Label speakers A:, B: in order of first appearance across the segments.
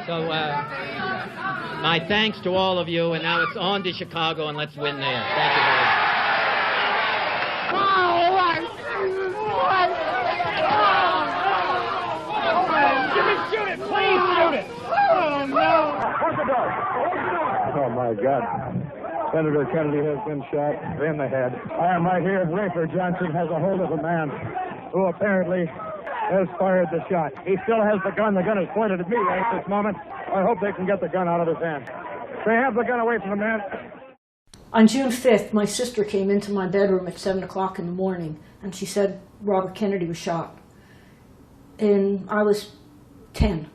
A: So my thanks to all of you, and now it's on to Chicago, and let's win there. Thank you very much.
B: Shoot it, please shoot it! Oh, no!
C: Oh, my God. Senator Kennedy has been shot in the head. I am right here. Rafer Johnson has a hold of a man who apparently has fired the shot. He still has the gun. The gun is pointed at me right at this moment. I hope they can get the gun out of his hand. They have the gun away from the man.
D: On June 5th, my sister came into my bedroom at 7 o'clock in the morning, and she said Robert Kennedy was shot. And I was 10.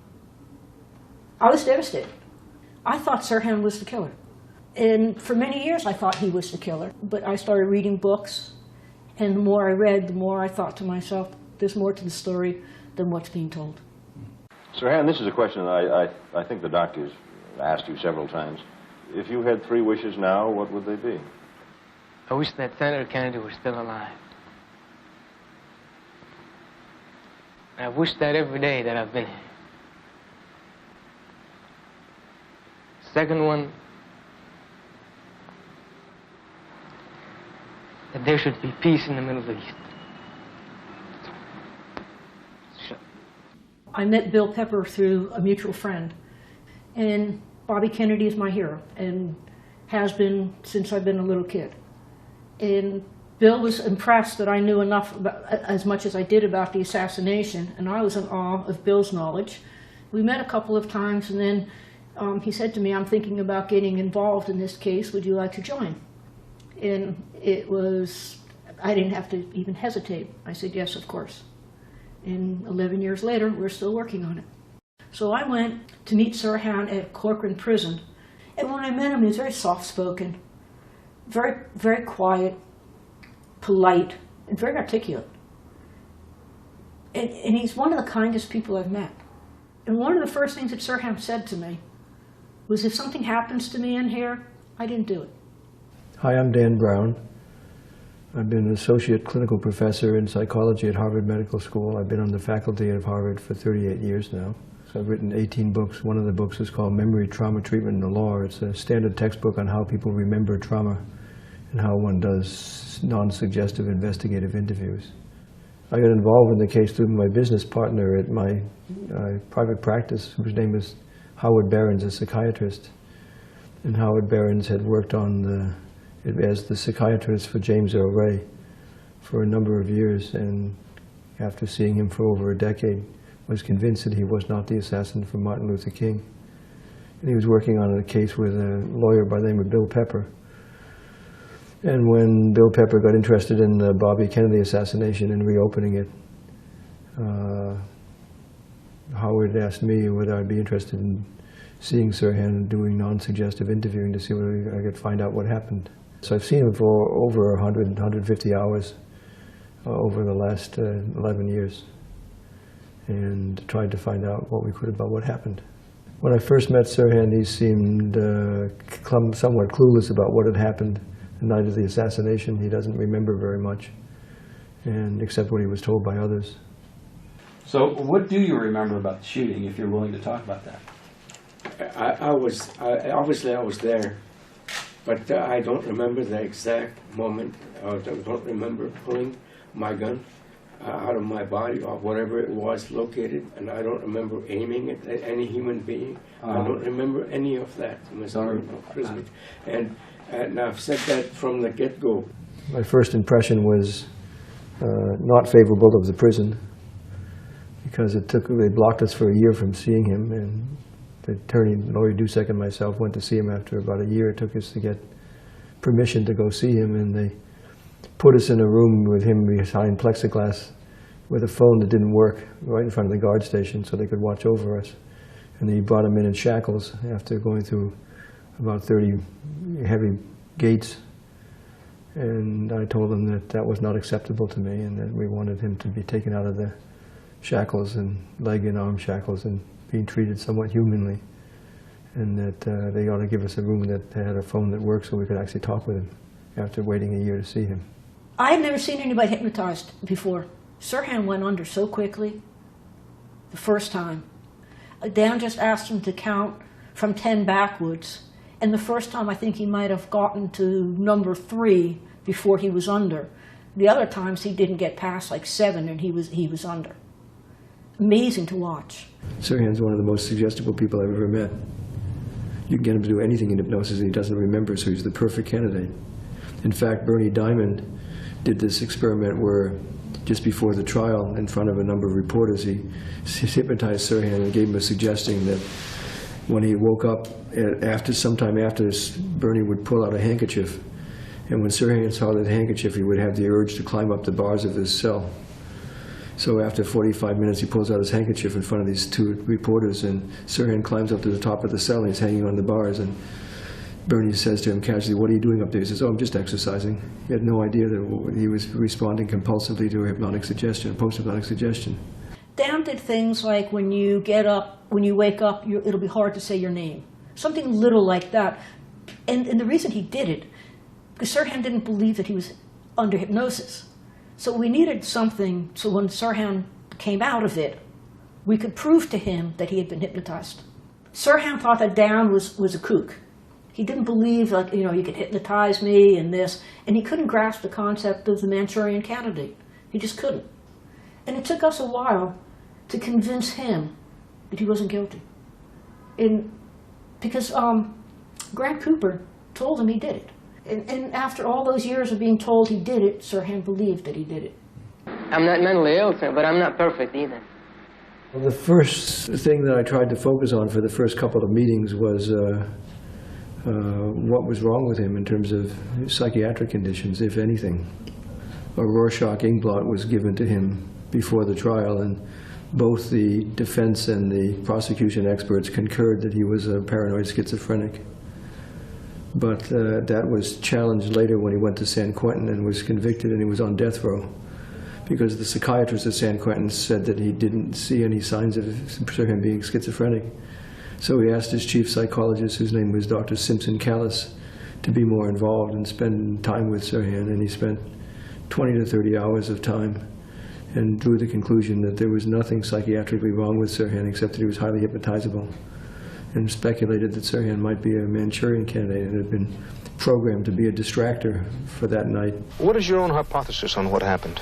D: I was devastated. I thought Sirhan was the killer. And for many years I thought he was the killer. But I started reading books, and the more I read, the more I thought to myself, there's more to the story than what's being told.
E: Sirhan, this is a question that I think the doctors asked you several times. If you had 3 wishes now, what would they be?
F: I wish that Senator Kennedy was still alive. I wish that every day that I've been here. Second one, that there should be peace in the Middle East.
D: I met Bill Pepper through a mutual friend, and Bobby Kennedy is my hero, and has been since I've been a little kid. And Bill was impressed that I knew enough, as much as I did, about the assassination, and I was in awe of Bill's knowledge. We met a couple of times, and then he said to me, I'm thinking about getting involved in this case, would you like to join? And it was, I didn't have to even hesitate. I said, yes, of course. And 11 years later, we're still working on it. So I went to meet Sirhan at Corcoran Prison. And when I met him, he was very soft-spoken, very, very quiet, polite, and very articulate. And he's one of the kindest people I've met. And one of the first things that Sirhan said to me was, if something happens to me in here, I didn't do it.
G: Hi, I'm Dan Brown. I've been an associate clinical professor in psychology at Harvard Medical School. I've been on the faculty at Harvard for 38 years now. So I've written 18 books. One of the books is called Memory, Trauma, Treatment, and the Law. It's a standard textbook on how people remember trauma and how one does non-suggestive investigative interviews. I got involved in the case through my business partner at my private practice, whose name is Howard Behrens, a psychiatrist. And Howard Behrens had worked on as the psychiatrist for James Earl Ray for a number of years, and after seeing him for over a decade, was convinced that he was not the assassin for Martin Luther King. And he was working on a case with a lawyer by the name of Bill Pepper. And when Bill Pepper got interested in the Bobby Kennedy assassination and reopening it, Howard asked me whether I'd be interested in seeing Sirhan and doing non-suggestive interviewing to see whether I could find out what happened. So I've seen him for over 100, 150 hours over the last 11 years, and tried to find out what we could about what happened. When I first met Sirhan, he seemed somewhat clueless about what had happened the night of the assassination. He doesn't remember very much, and except what he was told by others.
H: So what do you remember about the shooting, if you're willing to talk about that?
I: Obviously I was there, but I don't remember the exact moment. I don't remember pulling my gun out of my body or whatever it was located, and I don't remember aiming it at any human being. I don't remember any of that, Mr. President. And I've said that from the get-go.
G: My first impression was not favorable of the prison, because they blocked us for a year from seeing him, and the attorney, Laurie Dusek, and myself went to see him after about a year. It took us to get permission to go see him, and they put us in a room with him behind plexiglass with a phone that didn't work right in front of the guard station so they could watch over us. And he brought him in shackles after going through about 30 heavy gates. And I told him that that was not acceptable to me, and that we wanted him to be taken out of the shackles, and leg and arm shackles, and being treated somewhat humanly, and that they ought to give us a room that had a phone that worked so we could actually talk with him after waiting a year to see him.
D: I had never seen anybody hypnotized before. Sirhan went under so quickly the first time. Dan just asked him to count from 10 backwards. And the first time, I think he might have gotten to number 3 before he was under. The other times, he didn't get past like 7, and he was under. Amazing to watch.
G: Sirhan's one of the most suggestible people I've ever met. You can get him to do anything in hypnosis and he doesn't remember, so he's the perfect candidate. In fact, Bernie Diamond did this experiment where just before the trial, in front of a number of reporters, he hypnotized Sirhan and gave him a suggestion that when he woke up, sometime after, Bernie would pull out a handkerchief. And when Sirhan saw that handkerchief, he would have the urge to climb up the bars of his cell. So after 45 minutes, he pulls out his handkerchief in front of these 2 reporters, and Sirhan climbs up to the top of the cell, and he's hanging on the bars. And Bernie says to him casually, "What are you doing up there?" He says, "Oh, I'm just exercising." He had no idea that he was responding compulsively to a hypnotic suggestion, a post-hypnotic suggestion.
D: Dan did things like when you wake up, it'll be hard to say your name. Something little like that. And the reason he did it, because Sirhan didn't believe that he was under hypnosis. So we needed something so when Sirhan came out of it, we could prove to him that he had been hypnotized. Sirhan thought that Dan was a kook. He didn't believe, like, you could hypnotize me and this, and he couldn't grasp the concept of the Manchurian Candidate. He just couldn't. And it took us a while to convince him that he wasn't guilty. Because Grant Cooper told him he did it. And after all those years of being told he did it, Sirhan believed that he did it.
F: I'm not mentally ill, sir, but I'm not perfect either.
G: Well, the first thing that I tried to focus on for the first couple of meetings was what was wrong with him in terms of psychiatric conditions, if anything. A Rorschach inkblot was given to him before the trial, and both the defense and the prosecution experts concurred that he was a paranoid schizophrenic. But that was challenged later when he went to San Quentin and was convicted, and he was on death row, because the psychiatrist at San Quentin said that he didn't see any signs of him being schizophrenic. So he asked his chief psychologist, whose name was Dr. Simpson Callis, to be more involved and spend time with Sirhan, and he spent 20 to 30 hours of time and drew the conclusion that there was nothing psychiatrically wrong with Sirhan except that he was highly hypnotizable, and speculated that Sirhan might be a Manchurian Candidate and had been programmed to be a distractor for that night.
J: What is your own hypothesis on what happened?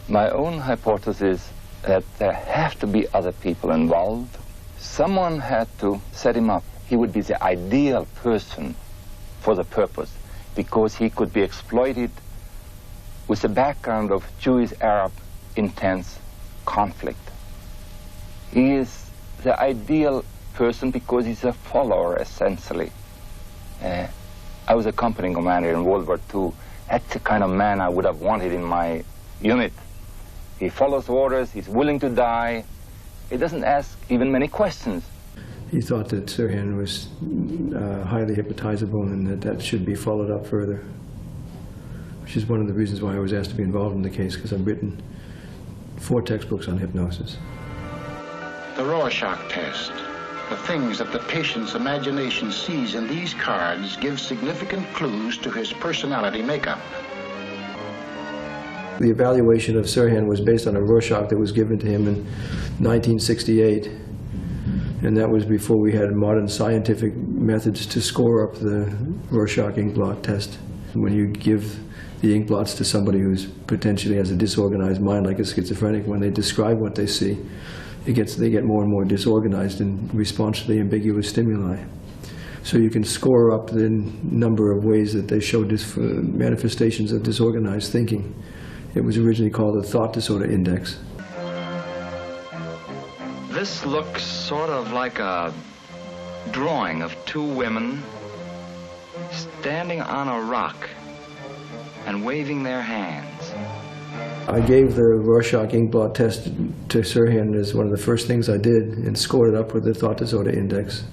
K: My own hypothesis is that there have to be other people involved. Someone had to set him up. He would be the ideal person for the purpose, because he could be exploited with the background of Jewish-Arab intense conflict. He is the ideal person because he's a follower, essentially. I was a company commander in World War II. That's the kind of man I would have wanted in my unit. He follows orders, he's willing to die. He doesn't ask even many questions.
G: He thought that Sirhan was highly hypnotizable and that should be followed up further, which is one of the reasons why I was asked to be involved in the case, because I've written 4 textbooks on hypnosis.
L: The Rorschach test. The things that the patient's imagination sees in these cards give significant clues to his personality makeup.
G: The evaluation of Sirhan was based on a Rorschach that was given to him in 1968, and that was before we had modern scientific methods to score up the Rorschach inkblot test. When you give the inkblots to somebody who potentially has a disorganized mind, like a schizophrenic, when they describe what they see, they get more and more disorganized in response to the ambiguous stimuli. So you can score up the number of ways that they show manifestations of disorganized thinking. It was originally called the Thought Disorder Index.
M: This looks sort of like a drawing of 2 women standing on a rock and waving their hands.
G: I gave the Rorschach inkblot test to Sirhan as one of the first things I did, and scored it up with the Thought Disorder Index.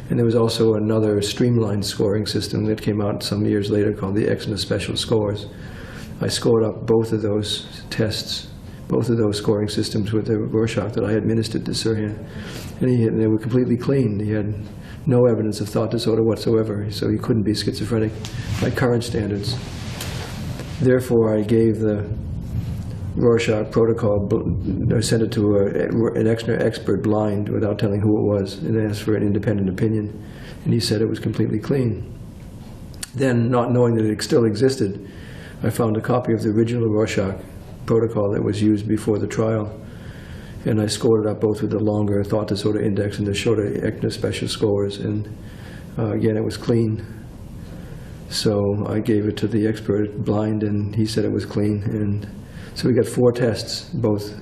G: And there was also another streamlined scoring system that came out some years later called the Exma Special Scores. I scored up both of those tests, both of those scoring systems with the Rorschach that I administered to Sirhan. And they were completely clean. He had no evidence of thought disorder whatsoever, so he couldn't be schizophrenic by current standards. Therefore, I gave the Rorschach protocol, I sent it to an expert blind without telling who it was, and asked for an independent opinion, and he said it was completely clean. Then, not knowing that it still existed, I found a copy of the original Rorschach protocol that was used before the trial, and I scored it up both with the longer thought disorder index and the shorter ECNA special scores, and again, it was clean. So I gave it to the expert blind, and he said it was clean. And so we got 4 tests, both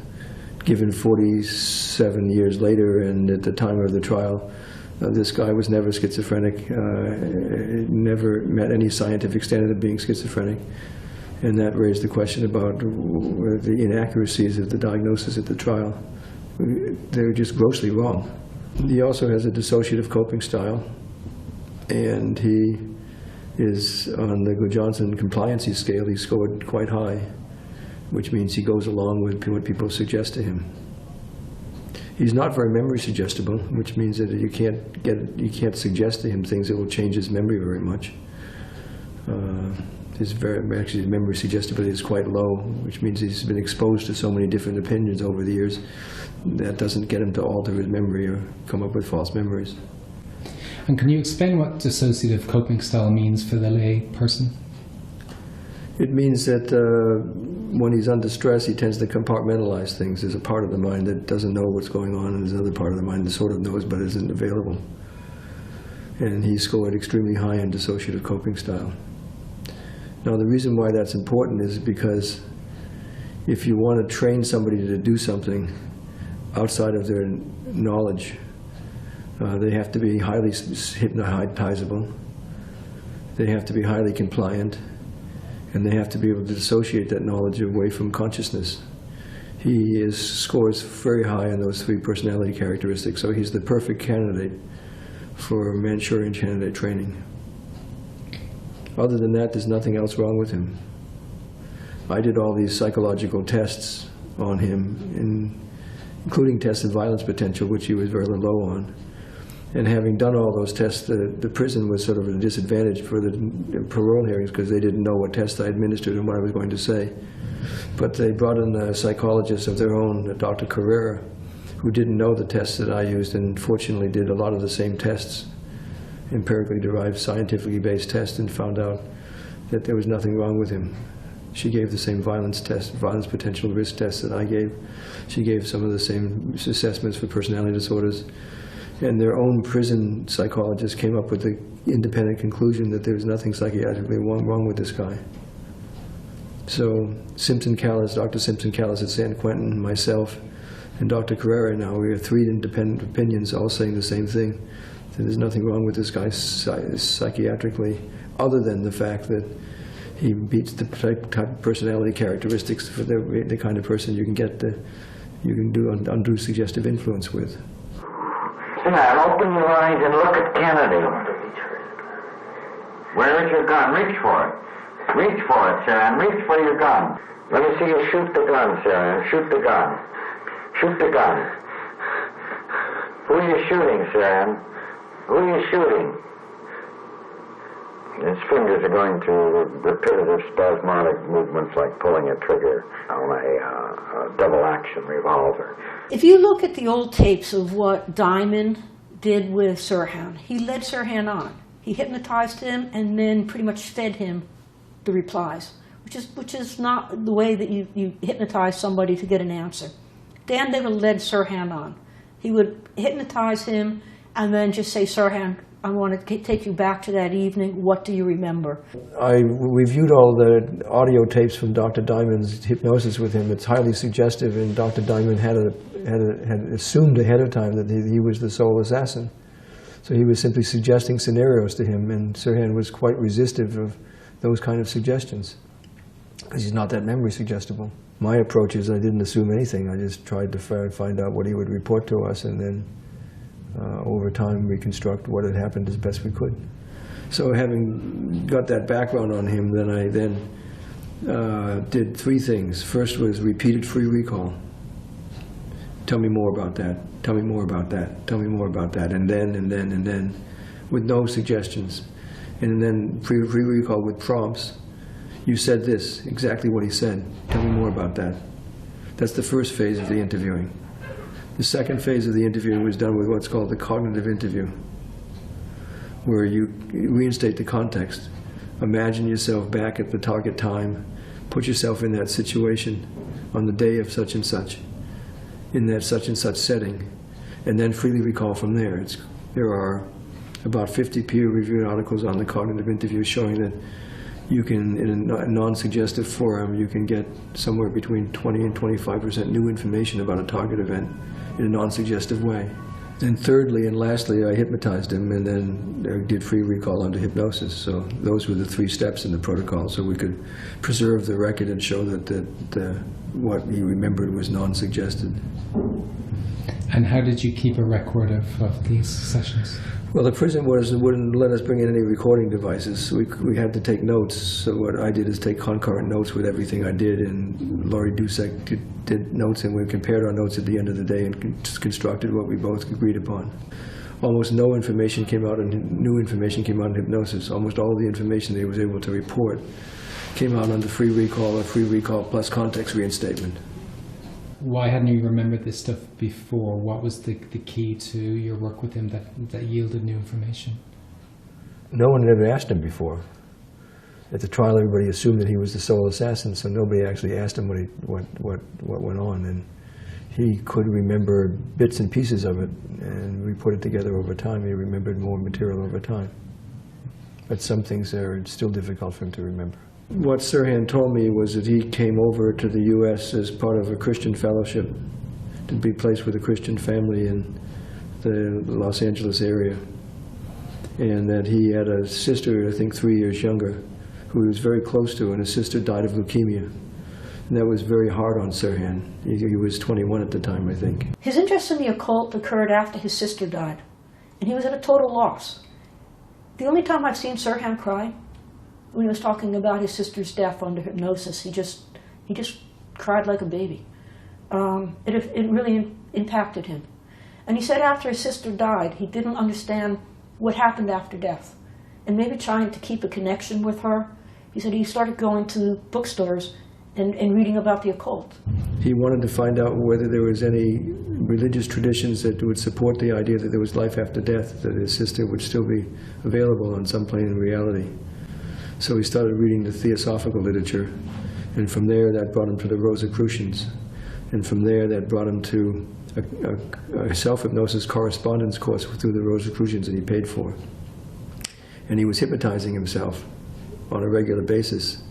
G: given 47 years later, and at the time of the trial, this guy was never schizophrenic, never met any scientific standard of being schizophrenic. And that raised the question about the inaccuracies of the diagnosis at the trial. They were just grossly wrong. He also has a dissociative coping style, and he is on the Johnson compliancy scale. He scored quite high, which means he goes along with what people suggest to him. He's not very memory suggestible, which means that you can't suggest to him things that will change his memory very much. His memory suggestibility is quite low, which means he's been exposed to so many different opinions over the years that doesn't get him to alter his memory or come up with false memories.
N: And can you explain what dissociative coping style means for the lay person?
G: It means that when he's under stress, he tends to compartmentalize things. There's a part of the mind that doesn't know what's going on, and there's another part of the mind that sort of knows but isn't available. And he scored extremely high in dissociative coping style. Now, the reason why that's important is because if you want to train somebody to do something outside of their knowledge, they have to be highly hypnotizable, they have to be highly compliant, and they have to be able to dissociate that knowledge away from consciousness. He scores very high in those 3 personality characteristics, so he's the perfect candidate for Manchurian candidate training. Other than that, there's nothing else wrong with him. I did all these psychological tests on him, including tests of violence potential, which he was very low on. And having done all those tests, the prison was sort of at a disadvantage for the parole hearings because they didn't know what tests I administered and what I was going to say. But they brought in a psychologist of their own, Dr. Carrera, who didn't know the tests that I used and fortunately did a lot of the same tests, empirically derived, scientifically based tests, and found out that there was nothing wrong with him. She gave the same violence potential risk tests that I gave. She gave some of the same assessments for personality disorders. And their own prison psychologist came up with the independent conclusion that there was nothing psychiatrically wrong with this guy. So Simpson-Callis, Dr. Simpson-Callis at San Quentin, myself, and Dr. Carrera now, we have 3 independent opinions all saying the same thing. That there's nothing wrong with this guy psychiatrically, other than the fact that he meets the type of personality characteristics for the kind of person you can do undue suggestive influence with.
O: Now, open your eyes and look at Kennedy. Where is your gun? Reach for it. Reach for it, Sirhan. Reach for your gun. Let me see you shoot the gun, Sirhan. Shoot the gun. Shoot the gun. Who are you shooting, Sirhan? Who are you shooting? His fingers are going through repetitive spasmodic movements like pulling a trigger on a double-action revolver.
D: If you look at the old tapes of what Diamond did with Sirhan, he led Sirhan on. He hypnotized him and then pretty much fed him the replies, which is not the way that you hypnotize somebody to get an answer. Dan Devil led Sirhan on. He would hypnotize him and then just say, Sirhan, I want to take you back to that evening. What do you remember?
G: I reviewed all the audio tapes from Dr. Diamond's hypnosis with him. It's highly suggestive, and Dr. Diamond had assumed ahead of time that he was the sole assassin. So he was simply suggesting scenarios to him, and Sirhan was quite resistive of those kind of suggestions because he's not that memory suggestible. My approach is I didn't assume anything. I just tried to find out what he would report to us, and then over time reconstruct what had happened as best we could. So having got that background on him, then I did 3 things. First was repeated free recall. Tell me more about that. Tell me more about that. Tell me more about that. And then, with no suggestions. And then free recall with prompts. You said this, exactly what he said. Tell me more about that. That's the first phase of the interviewing. The second phase of the interviewing was done with what's called the cognitive interview, where you reinstate the context. Imagine yourself back at the target time, put yourself in that situation on the day of such and such, in that such and such setting, and then freely recall from there. There are about 50 peer-reviewed articles on the cognitive interview showing that you can, in a non-suggestive forum, you can get somewhere between 20 and 25% new information about a target event in a non-suggestive way. And thirdly and lastly, I hypnotized him and then did free recall under hypnosis. So those were the 3 steps in the protocol, so we could preserve the record and show that what he remembered was non-suggested.
N: And how did you keep a record of these sessions?
G: Well, the prison wouldn't let us bring in any recording devices. So we had to take notes. So what I did is take concurrent notes with everything I did, and Laurie Dusek did notes, and we compared our notes at the end of the day and constructed what we both agreed upon. Almost no information came out, and new information came out in hypnosis. Almost all the information that he was able to report came out under free recall or free recall plus context reinstatement.
N: Why hadn't you remembered this stuff before? What was the key to your work with him that yielded new information?
G: No one had ever asked him before. At the trial, everybody assumed that he was the sole assassin, so nobody actually asked him what went on. And he could remember bits and pieces of it, and we put it together over time. He remembered more material over time. But some things are still difficult for him to remember. What Sirhan told me was that he came over to the U.S. as part of a Christian fellowship to be placed with a Christian family in the Los Angeles area, and that he had a sister, I think 3 years younger, who he was very close to, and his sister died of leukemia. And that was very hard on Sirhan. He was 21 at the time, I think.
D: His interest in the occult occurred after his sister died, and he was at a total loss. The only time I've seen Sirhan cry, when he was talking about his sister's death under hypnosis, he just cried like a baby. It really impacted him. And he said after his sister died, he didn't understand what happened after death. And maybe trying to keep a connection with her, he said he started going to bookstores and reading about the occult.
G: He wanted to find out whether there was any religious traditions that would support the idea that there was life after death, that his sister would still be available on some plane in reality. So he started reading the theosophical literature, and from there that brought him to the Rosicrucians, and from there that brought him to a self-hypnosis correspondence course through the Rosicrucians that he paid for. And he was hypnotizing himself on a regular basis.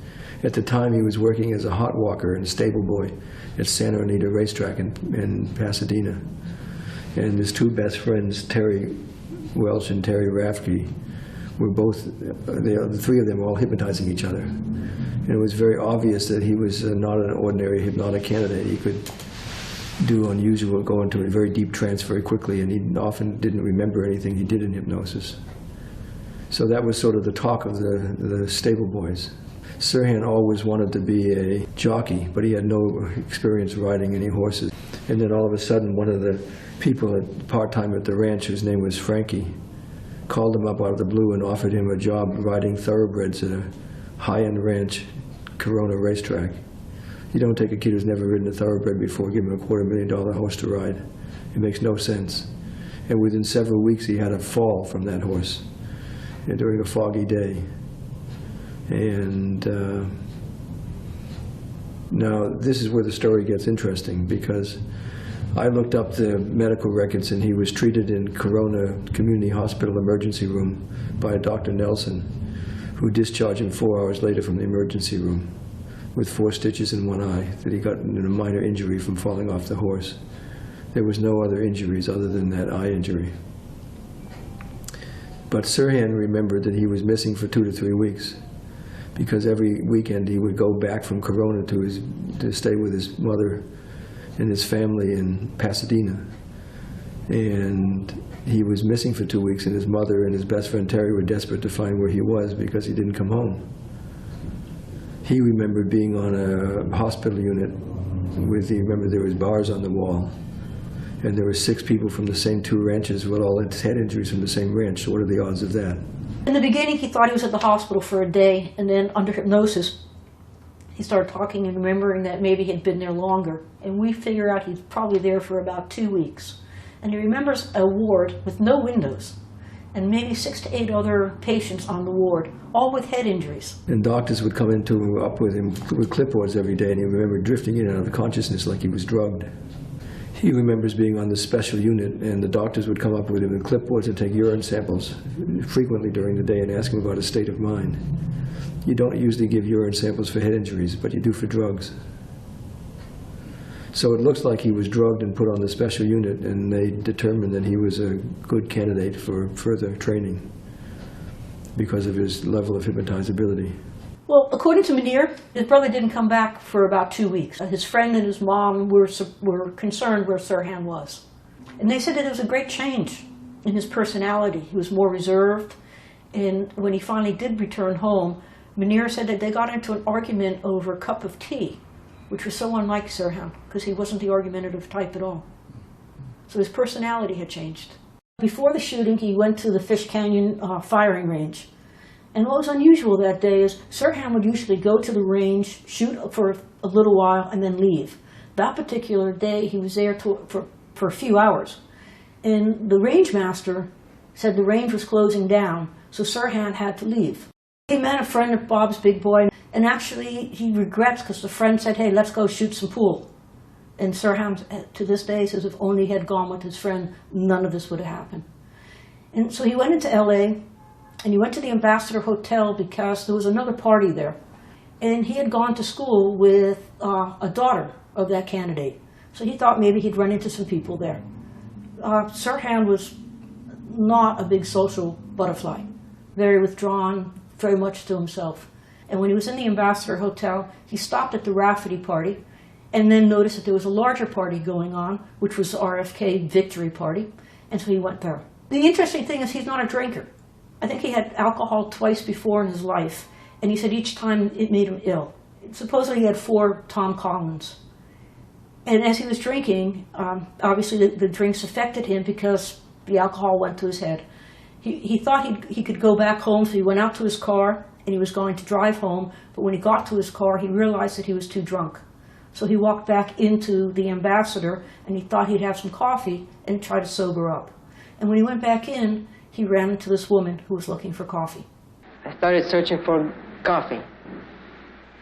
G: At the time he was working as a hot walker and stable boy at Santa Anita Racetrack in Pasadena. And his 2 best friends, Terry Welch and Terry Rafke, were both, the 3 of them were all hypnotizing each other. And it was very obvious that he was not an ordinary hypnotic candidate. He could do unusual, go into a very deep trance very quickly, and he often didn't remember anything he did in hypnosis. So that was sort of the talk of the stable boys. Sirhan always wanted to be a jockey, but he had no experience riding any horses. And then all of a sudden, one of the people part-time at the ranch, whose name was Frankie, called him up out of the blue and offered him a job riding thoroughbreds at a high-end ranch, Corona Racetrack. You don't take a kid who's never ridden a thoroughbred before, give him a $250,000 horse to ride. It makes no sense. And within several weeks, he had a fall from that horse during a foggy day. And now this is where the story gets interesting, because I looked up the medical records, and he was treated in Corona Community Hospital emergency room by Dr. Nelson, who discharged him 4 hours later from the emergency room with 4 stitches in one eye, that he got a minor injury from falling off the horse. There was no other injuries other than that eye injury. But Sirhan remembered that he was missing for 2 to 3 weeks, because every weekend he would go back from Corona to stay with his mother and his family in Pasadena. And he was missing for 2 weeks, and his mother and his best friend Terry were desperate to find where he was because he didn't come home. He remembered being on a hospital unit he remembered there was bars on the wall, and there were 6 people from the same 2 ranches with all its head injuries from the same ranch. So what are the odds of that?
D: In the beginning, he thought he was at the hospital for a day, and then under hypnosis, he started talking and remembering that maybe he'd been there longer. And we figure out he's probably there for about 2 weeks. And he remembers a ward with no windows and maybe 6 to 8 other patients on the ward, all with head injuries.
G: And doctors would come up with him with clipboards every day, and he remembered drifting in and out of consciousness like he was drugged. He remembers being on the special unit, and the doctors would come up with him with clipboards and take urine samples frequently during the day and ask him about his state of mind. You don't usually give urine samples for head injuries, but you do for drugs. So it looks like he was drugged and put on the special unit, and they determined that he was a good candidate for further training because of his level of hypnotizability.
D: Well, according to Munir, his brother didn't come back for about 2 weeks. His friend and his mom were concerned where Sirhan was. And they said that there was a great change in his personality. He was more reserved. And when he finally did return home, Munir said that they got into an argument over a cup of tea, which was so unlike Sirhan, because he wasn't the argumentative type at all. So his personality had changed. Before the shooting, he went to the Fish Canyon firing range. And what was unusual that day is Sirhan would usually go to the range, shoot for a little while, and then leave. That particular day, he was there for a few hours. And the range master said the range was closing down, so Sirhan had to leave. He met a friend of Bob's big boy, and actually he regrets because the friend said, hey, let's go shoot some pool. And Sirhan, to this day, says if only he had gone with his friend, none of this would have happened. And so he went into LA, and he went to the Ambassador Hotel because there was another party there. And he had gone to school with a daughter of that candidate. So he thought maybe he'd run into some people there. Sirhan was not a big social butterfly, very withdrawn, very much to himself. And when he was in the Ambassador Hotel, he stopped at the Rafferty party and then noticed that there was a larger party going on, which was the RFK victory party, and so he went there. The interesting thing is he's not a drinker. I think he had alcohol twice before in his life, and he said each time it made him ill. Supposedly he had 4 Tom Collins. And as he was drinking, obviously the drinks affected him because the alcohol went to his head. He thought he could go back home, so he went out to his car, and he was going to drive home, but when he got to his car, he realized that he was too drunk. So he walked back into the Ambassador, and he thought he'd have some coffee and try to sober up. And when he went back in, he ran into this woman who was looking for coffee.
F: I started searching for coffee.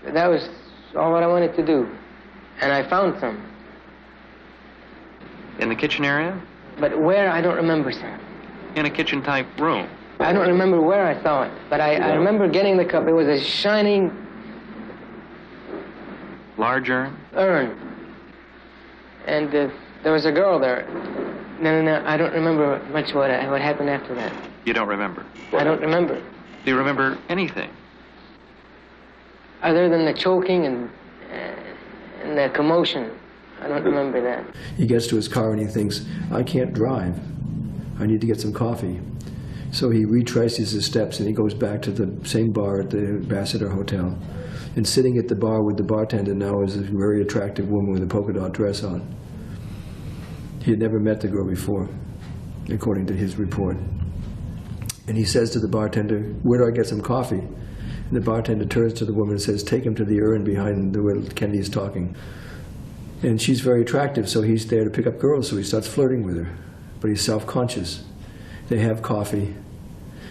F: That was all what I wanted to do. And I found some.
M: In the kitchen area?
F: But where, I don't remember, sir.
M: In a kitchen-type room?
F: I don't remember where I saw it, but I remember getting the cup. It was a shining...
M: Large urn?
F: Urn. And there was a girl there. No, I don't remember much what happened after that.
M: You don't remember?
F: I don't remember.
M: Do you remember anything?
F: Other than the choking and the commotion. I don't remember that.
G: He gets to his car and he thinks, I can't drive. I need to get some coffee. So he retraces his steps and he goes back to the same bar at the Ambassador Hotel. And sitting at the bar with the bartender now is a very attractive woman with a polka dot dress on. He had never met the girl before, according to his report. And he says to the bartender, where do I get some coffee? And the bartender turns to the woman and says, take him to the urn behind where Kennedy's talking. And she's very attractive, so he's there to pick up girls, so he starts flirting with her. But he's self-conscious. They have coffee.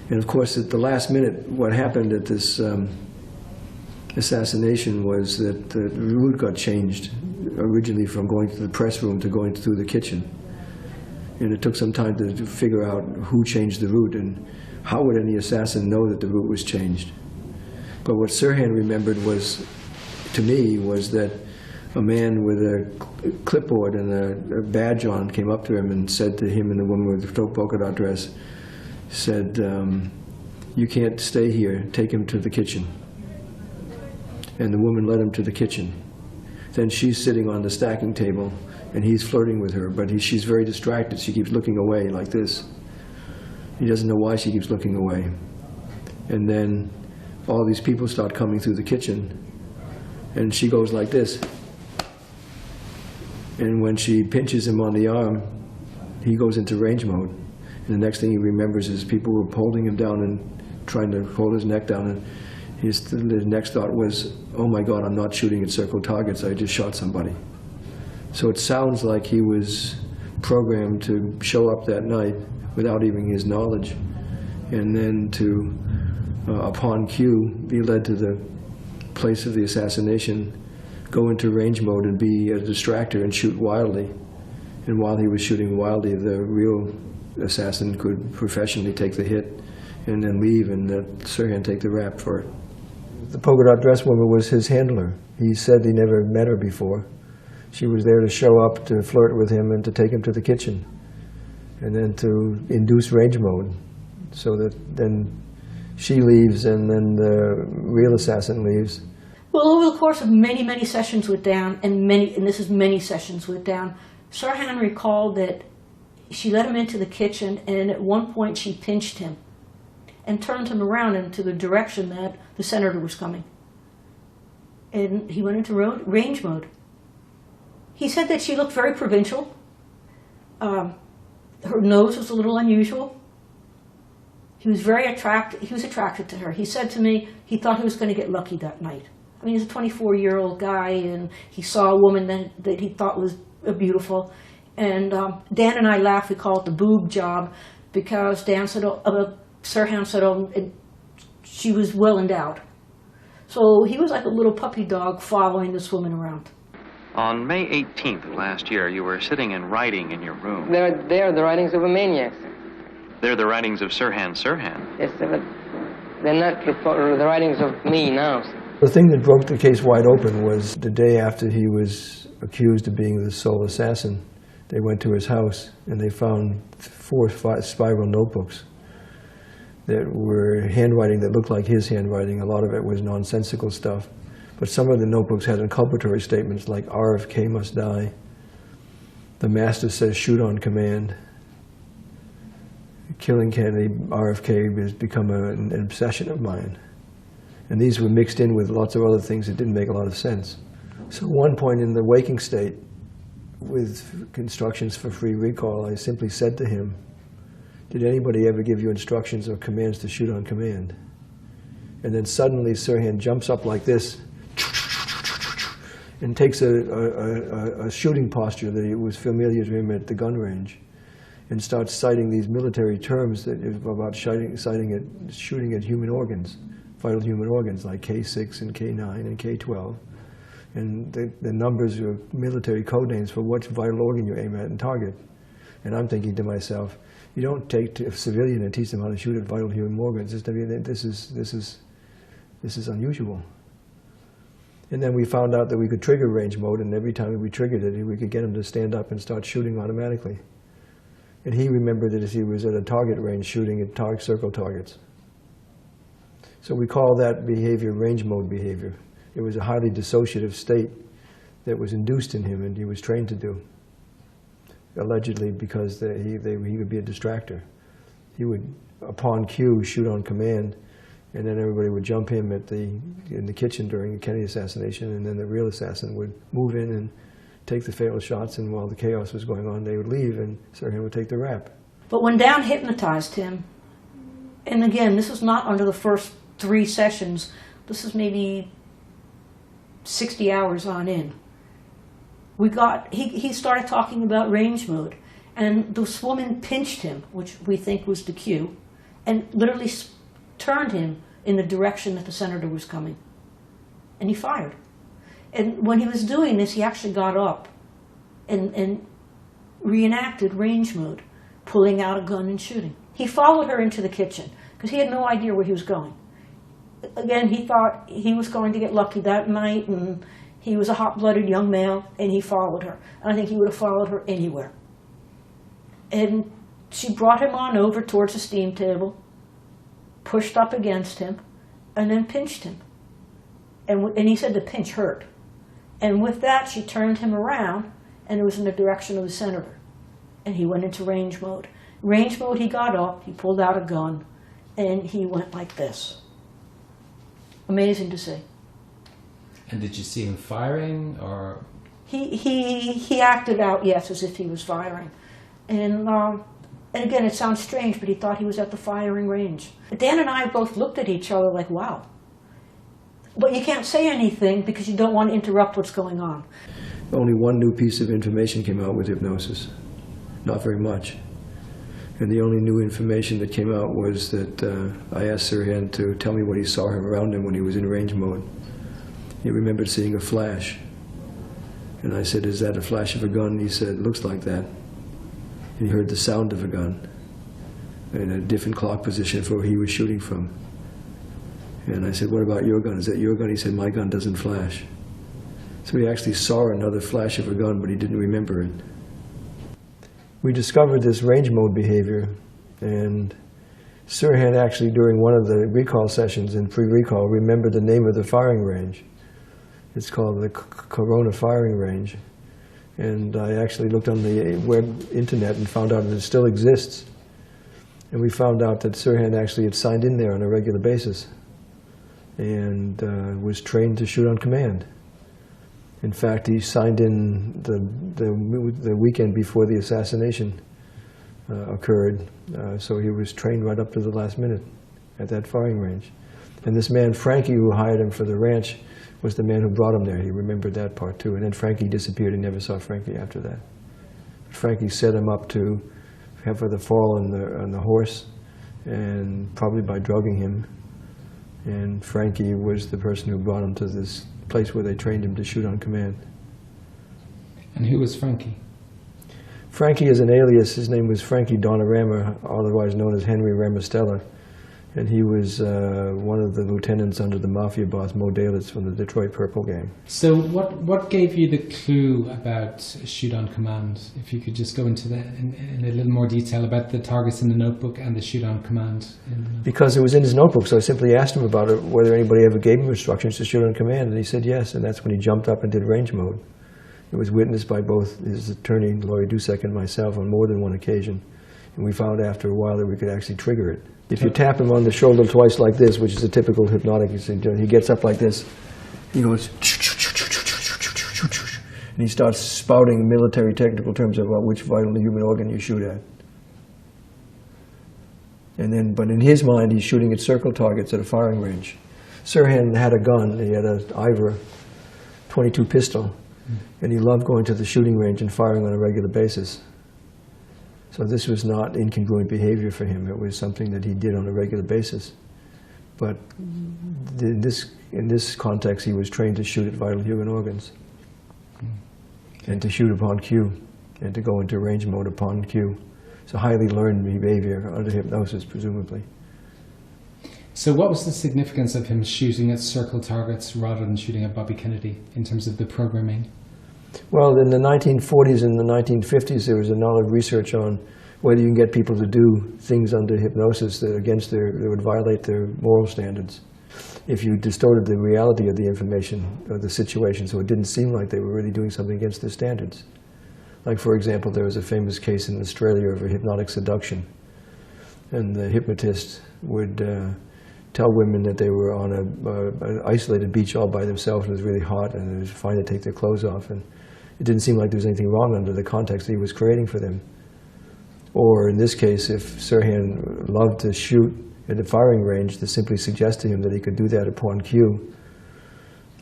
G: And of course, at the last minute, what happened at this assassination was that the route got changed, originally from going to the press room to going through the kitchen. And it took some time to figure out who changed the route and how would any assassin know that the route was changed. But what Sirhan remembered was, to me, was that a man with a clipboard and a badge on came up to him and said to him and the woman with the polka dot dress, said, you can't stay here, take him to the kitchen. And the woman led him to the kitchen. Then she's sitting on the stacking table and he's flirting with her, but she's very distracted. She keeps looking away like this. He doesn't know why she keeps looking away. And then all these people start coming through the kitchen and she goes like this. And when she pinches him on the arm, he goes into range mode. And the next thing he remembers is people were holding him down and trying to hold his neck down. And His next thought was, oh my God, I'm not shooting at circle targets, I just shot somebody. So it sounds like he was programmed to show up that night without even his knowledge, and then to, upon cue, be led to the place of the assassination, go into range mode and be a distractor and shoot wildly. And while he was shooting wildly, the real assassin could professionally take the hit and then leave, and let Sirhan take the rap for it. The polka dot dress woman was his handler. He said he never met her before. She was there to show up, to flirt with him, and to take him to the kitchen, and then to induce range mode, so that then she leaves and then the real assassin leaves.
D: Well, over the course of many, many sessions with Dan, and this is many sessions with Dan, Sirhan recalled that she let him into the kitchen, and at one point she pinched him and turned him around into the direction that the senator was coming. And he went into range mode. He said that she looked very provincial. Her nose was a little unusual. He was attracted to her. He said to me he thought he was going to get lucky that night. I mean, he's a 24-year-old guy, and he saw a woman that he thought was beautiful. And Dan and I laughed. We call it the boob job, because Dan said, Sirhan said, she was well endowed. So he was like a little puppy dog following this woman around.
P: On May 18th of last year, you were sitting and writing in your room.
F: They are the writings of a maniac.
P: They're the writings of Sirhan Sirhan.
F: Yes, but they're not the writings of me now.
G: The thing that broke the case wide open was the day after he was accused of being the sole assassin. They went to his house and they found 4 or 5 spiral notebooks that were handwriting that looked like his handwriting. A lot of it was nonsensical stuff. But some of the notebooks had inculpatory statements like RFK must die. The master says shoot on command. Killing Kennedy, RFK has become an obsession of mine. And these were mixed in with lots of other things that didn't make a lot of sense. So at one point in the waking state, with instructions for free recall, I simply said to him, did anybody ever give you instructions or commands to shoot on command? And then suddenly Sirhan jumps up like this and takes a shooting posture that was familiar to him at the gun range, and starts citing these military terms that is about shooting at human organs, vital human organs like K6 and K9 and K12. And the numbers are military code names for which vital organ you aim at and target. And I'm thinking to myself, you don't take a civilian and teach them how to shoot at vital human organs. This is unusual. And then we found out that we could trigger range mode, and every time we triggered it, we could get him to stand up and start shooting automatically. And he remembered that as he was at a target range shooting at circle targets. So we call that behavior range mode behavior. It was a highly dissociative state that was induced in him, and he was trained to do, allegedly because he would be a distractor. He would, upon cue, shoot on command, and then everybody would jump him in the kitchen during the Kennedy assassination, and then the real assassin would move in and take the fatal shots, and while the chaos was going on, they would leave, and Sirhan would take the rap.
D: But when Dan hypnotized him, and again, this is not under the first 3 sessions, this is maybe 60 hours on in, he started talking about range mode, and this woman pinched him, which we think was the cue, and literally turned him in the direction that the senator was coming. And he fired. And when he was doing this, he actually got up and reenacted range mode, pulling out a gun and shooting. He followed her into the kitchen because he had no idea where he was going. Again, he thought he was going to get lucky that night, and he was a hot-blooded young male, and he followed her. And I think he would have followed her anywhere. And she brought him on over towards the steam table, pushed up against him, and then pinched him. And he said the pinch hurt. And with that, she turned him around, and it was in the direction of the senator. And he went into range mode. Range mode, he got up, he pulled out a gun, and he went like this. Amazing to see.
N: And did you see him firing, or?
D: He acted out, yes, as if he was firing. And again, it sounds strange, but he thought he was at the firing range. Dan and I both looked at each other like, wow. But you can't say anything because you don't want to interrupt what's going on.
G: Only one new piece of information came out with hypnosis. Not very much. And the only new information that came out was that I asked Sirhan to tell me what he saw around him when he was in range mode. He remembered seeing a flash. And I said, "Is that a flash of a gun?" He said, "Looks like that." And he heard the sound of a gun in a different clock position for where he was shooting from. And I said, "What about your gun? Is that your gun?" He said, "My gun doesn't flash." So he actually saw another flash of a gun, but he didn't remember it. We discovered this range mode behavior, and Sirhan actually, during one of the recall sessions in pre-recall, remembered the name of the firing range. It's called the Corona firing range. And I actually looked on the internet and found out that it still exists. And we found out that Sirhan actually had signed in there on a regular basis and was trained to shoot on command. In fact, he signed in the weekend before the assassination occurred, so he was trained right up to the last minute at that firing range. And this man, Frankie, who hired him for the ranch, was the man who brought him there. He remembered that part too. And then Frankie disappeared. He never saw Frankie after that. Frankie set him up to have the fall on the horse, and probably by drugging him. And Frankie was the person who brought him to this place where they trained him to shoot on command.
N: And who was Frankie?
G: Frankie is an alias. His name was Frankie Donarama, otherwise known as Henry Ramostella. And he was one of the lieutenants under the mafia boss, Mo Dalitz, from the Detroit Purple Gang.
N: So what gave you the clue about shoot on command? If you could just go into that in a little more detail about the targets in the notebook and the shoot on command.
G: Because it was in his notebook, so I simply asked him about it, whether anybody ever gave him instructions to shoot on command, and he said yes, and that's when he jumped up and did range mode. It was witnessed by both his attorney, Laurie Dusek, and myself on more than one occasion, and we found after a while that we could actually trigger it. If you tap him on the shoulder twice like this, which is a typical hypnotic, he gets up like this, he goes, and he starts spouting military technical terms about which vital human organ you shoot at. And then, but in his mind, he's shooting at circle targets at a firing range. Sirhan had a gun. He had an Ivor .22 pistol, and he loved going to the shooting range and firing on a regular basis. So this was not incongruent behavior for him. It was something that he did on a regular basis. But in this context, he was trained to shoot at vital human organs and to shoot upon cue and to go into range mode upon cue. It's a highly learned behavior under hypnosis, presumably.
N: So what was the significance of him shooting at circle targets rather than shooting at Bobby Kennedy in terms of the programming?
G: Well, in the 1940s and the 1950s, there was a lot of research on whether you can get people to do things under hypnosis that would violate their moral standards. If you distorted the reality of the information or the situation so it didn't seem like they were really doing something against their standards. Like, for example, there was a famous case in Australia of a hypnotic seduction. And the hypnotist would tell women that they were on an isolated beach all by themselves and it was really hot and it was fine to take their clothes off. And it didn't seem like there was anything wrong under the context that he was creating for them. Or in this case, if Sirhan loved to shoot at the firing range, to simply suggest to him that he could do that upon cue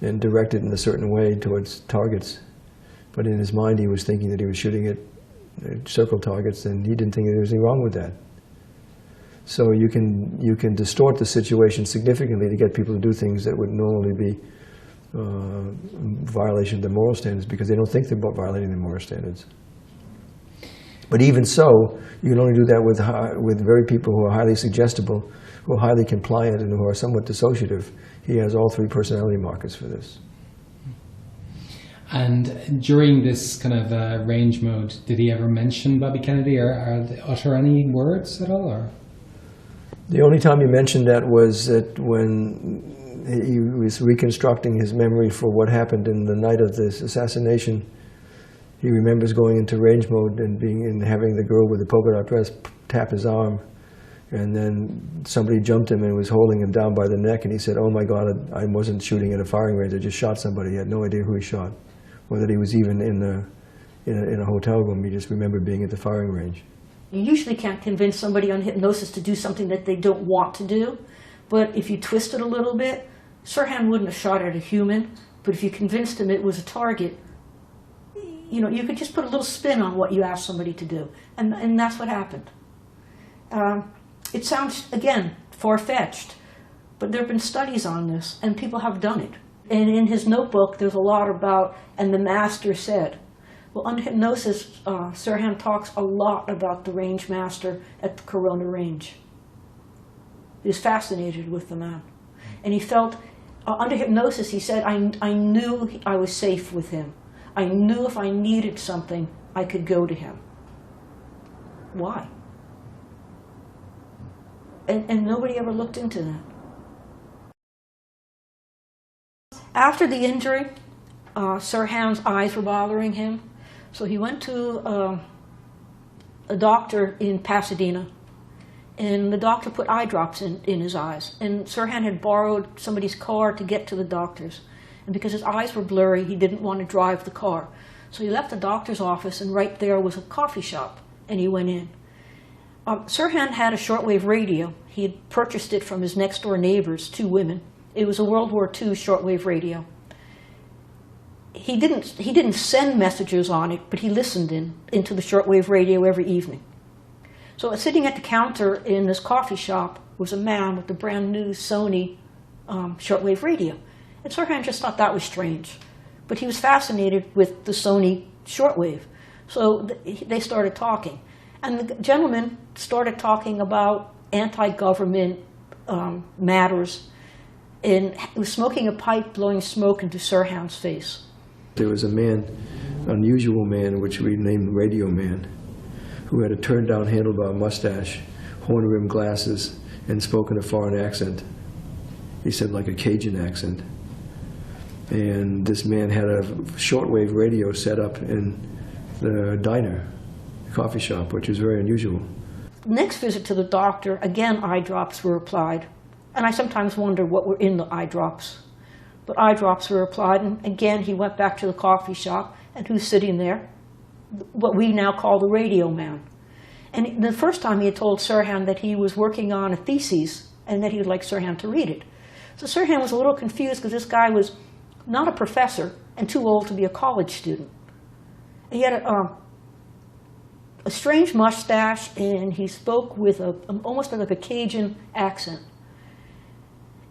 G: and direct it in a certain way towards targets. But in his mind, he was thinking that he was shooting at circle targets, and he didn't think there was anything wrong with that. So you can distort the situation significantly to get people to do things that would normally be violation of the moral standards because they don't think they're violating the moral standards. But even so, you can only do that with very people who are highly suggestible, who are highly compliant, and who are somewhat dissociative. He has all three personality markers for this.
N: And during this kind of range mode, did he ever mention Bobby Kennedy or utter any words at all? Or?
G: The only time he mentioned that was that when he was reconstructing his memory for what happened in the night of this assassination. He remembers going into range mode and having the girl with the polka dot dress tap his arm, and then somebody jumped him and was holding him down by the neck, and he said, "Oh my God, I wasn't shooting at a firing range. I just shot somebody." He had no idea who he shot, or that he was even in a hotel room. He just remembered being at the firing range.
D: You usually can't convince somebody on hypnosis to do something that they don't want to do, but if you twist it a little bit, Sirhan wouldn't have shot at a human, but if you convinced him it was a target, you know, you could just put a little spin on what you asked somebody to do, and that's what happened. It sounds, again, far-fetched, but there have been studies on this, and people have done it. And in his notebook, there's a lot about, and the master said. Well, under hypnosis, Sirhan talks a lot about the range master at the Corona Range. He was fascinated with the man. And he felt, under hypnosis, he said, I knew I was safe with him. I knew if I needed something, I could go to him. Why? And nobody ever looked into that. After the injury, Sirhan's eyes were bothering him. So he went to a doctor in Pasadena, and the doctor put eye drops in his eyes. And Sirhan had borrowed somebody's car to get to the doctor's. And because his eyes were blurry, he didn't want to drive the car. So he left the doctor's office, and right there was a coffee shop, and he went in. Sirhan had a shortwave radio. He had purchased it from his next-door neighbors, 2 women. It was a World War II shortwave radio. He didn't send messages on it, but he listened into the shortwave radio every evening. So sitting at the counter in this coffee shop was a man with a brand new Sony shortwave radio. And Sirhan just thought that was strange. But he was fascinated with the Sony shortwave. So they started talking. And the gentleman started talking about anti-government matters, and he was smoking a pipe, blowing smoke into Sirhan's face.
G: There was a man, unusual man, which we named Radio Man, who had a turned-down handlebar mustache, horn-rimmed glasses, and spoke in a foreign accent. He said like a Cajun accent. And this man had a shortwave radio set up in the diner, coffee shop, which was very unusual.
D: Next visit to the doctor, again eye drops were applied. And I sometimes wonder what were in the eye drops. But eye drops were applied, and again he went back to the coffee shop, and who's sitting there? What we now call the Radio Man. And the first time he had told Sirhan that he was working on a thesis, and that he would like Sirhan to read it. So Sirhan was a little confused, because this guy was not a professor, and too old to be a college student. He had a strange mustache, and he spoke with almost like a Cajun accent.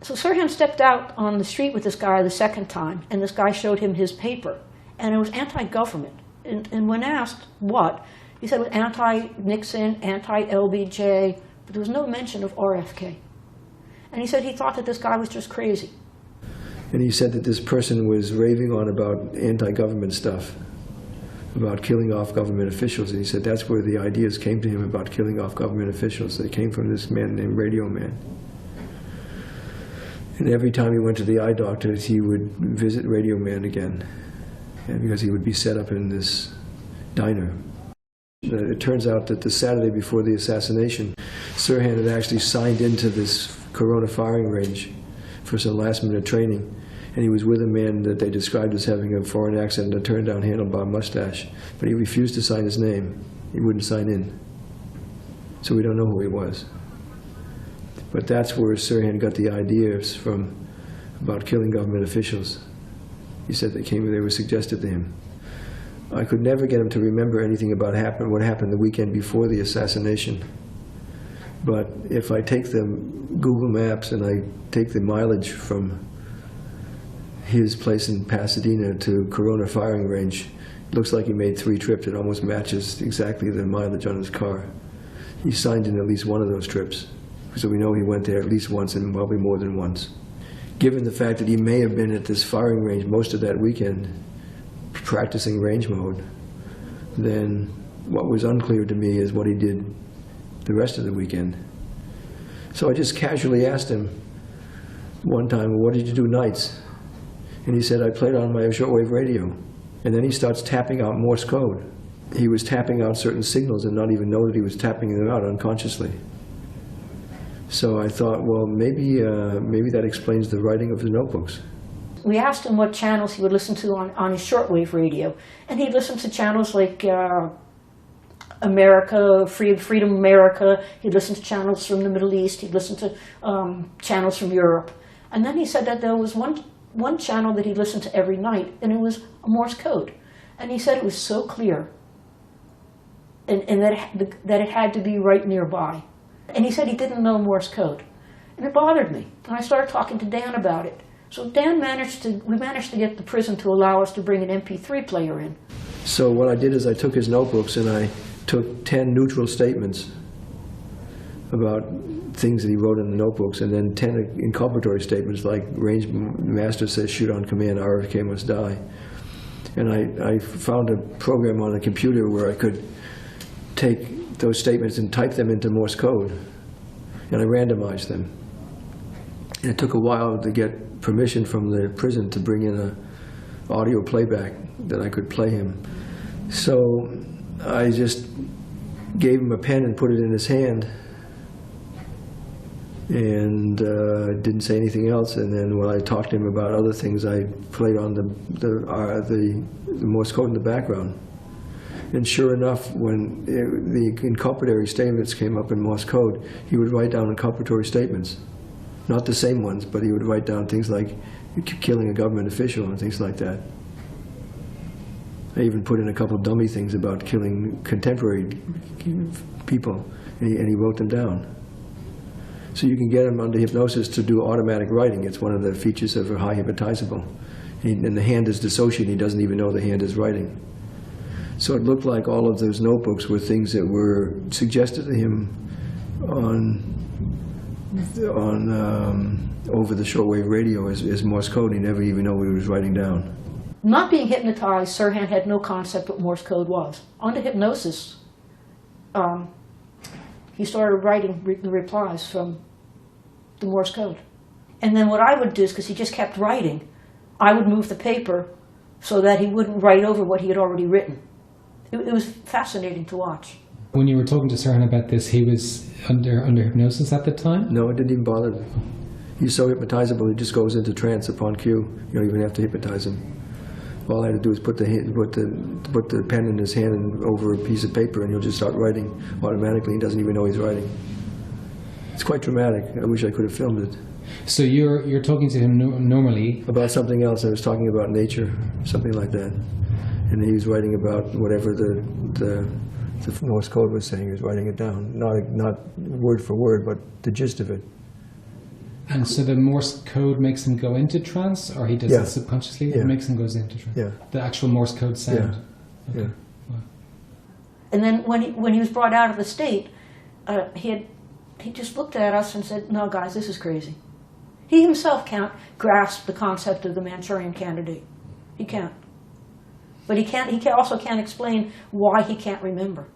D: So Sirhan stepped out on the street with this guy the second time, and this guy showed him his paper, and it was anti-government. And when asked what, he said it was anti-Nixon, anti-LBJ, but there was no mention of RFK. And he said he thought that this guy was just crazy.
G: And he said that this person was raving on about anti-government stuff, about killing off government officials. And he said that's where the ideas came to him about killing off government officials. They came from this man named Radio Man. And every time he went to the eye doctors, he would visit Radio Man again, and because he would be set up in this diner. It turns out that the Saturday before the assassination, Sirhan had actually signed into this Corona firing range for some last-minute training, and he was with a man that they described as having a foreign accent and a turned-down handlebar mustache, but he refused to sign his name. He wouldn't sign in. So we don't know who he was. But that's where Sirhan got the ideas from about killing government officials. He said they were suggested to him. I could never get him to remember anything about what happened the weekend before the assassination. But if I take the Google Maps and I take the mileage from his place in Pasadena to Corona firing range, it looks like he made 3 trips. It almost matches exactly the mileage on his car. He signed in at least one of those trips. So we know he went there at least once, and probably more than once. Given the fact that he may have been at this firing range most of that weekend, practicing range mode, then what was unclear to me is what he did the rest of the weekend. So I just casually asked him one time, well, what did you do nights? And he said, I played on my shortwave radio. And then he starts tapping out Morse code. He was tapping out certain signals and not even know that he was tapping them out unconsciously. So I thought, well, maybe that explains the writing of the notebooks.
D: We asked him what channels he would listen to on his shortwave radio, and he'd listen to channels like America, Freedom America. He'd listen to channels from the Middle East. He'd listen to channels from Europe. And then he said that there was one channel that he listened to every night, and it was a Morse code. And he said it was so clear, and that it had to be right nearby. And he said he didn't know Morse code. And it bothered me. And I started talking to Dan about it. So Dan we managed to get the prison to allow us to bring an MP3 player in.
G: So what I did is I took his notebooks and I took 10 neutral statements about things that he wrote in the notebooks, and then 10 inculpatory statements like range master says shoot on command, RFK must die. And I found a program on a computer where I could take those statements and type them into Morse code, and I randomized them. And it took a while to get permission from the prison to bring in an audio playback that I could play him. So I just gave him a pen and put it in his hand, and didn't say anything else. And then when I talked to him about other things, I played on the Morse code in the background. And sure enough, when the inculpatory statements came up in Morse code, he would write down inculpatory statements. Not the same ones, but he would write down things like killing a government official and things like that. I even put in a couple dummy things about killing contemporary people, and he wrote them down. So you can get him under hypnosis to do automatic writing. It's one of the features of a high hypnotizable. And the hand is dissociated. He doesn't even know the hand is writing. So it looked like all of those notebooks were things that were suggested to him over the shortwave radio as Morse code. He never even knew what he was writing down.
D: Not being hypnotized, Sirhan had no concept what Morse code was. Under hypnosis, he started writing the replies from the Morse code. And then what I would do is, because he just kept writing, I would move the paper so that he wouldn't write over what he had already written. It was fascinating to watch.
N: When you were talking to Sirhan about this, he was under hypnosis at the time?
G: No, it didn't even bother him. He's so hypnotizable, he just goes into trance upon cue. You don't even have to hypnotize him. All I had to do is put the pen in his hand and over a piece of paper, and he'll just start writing automatically. He doesn't even know he's writing. It's quite dramatic. I wish I could have filmed it.
N: So you're talking to him normally?
G: About something else. I was talking about nature, something like that. And he was writing about whatever the Morse code was saying. He was writing it down. Not word for word, but the gist of it.
N: And so the Morse code makes him go into trance, or he does it subconsciously?
G: Yeah.
N: It makes him go into trance?
G: Yeah.
N: The actual Morse code sound?
G: Yeah.
N: Okay.
G: Yeah.
N: Wow.
D: And then when he was brought out of the state, he just looked at us and said, "No, guys, this is crazy." He himself can't grasp the concept of the Manchurian Candidate. He can't. But he also can't explain why he can't remember.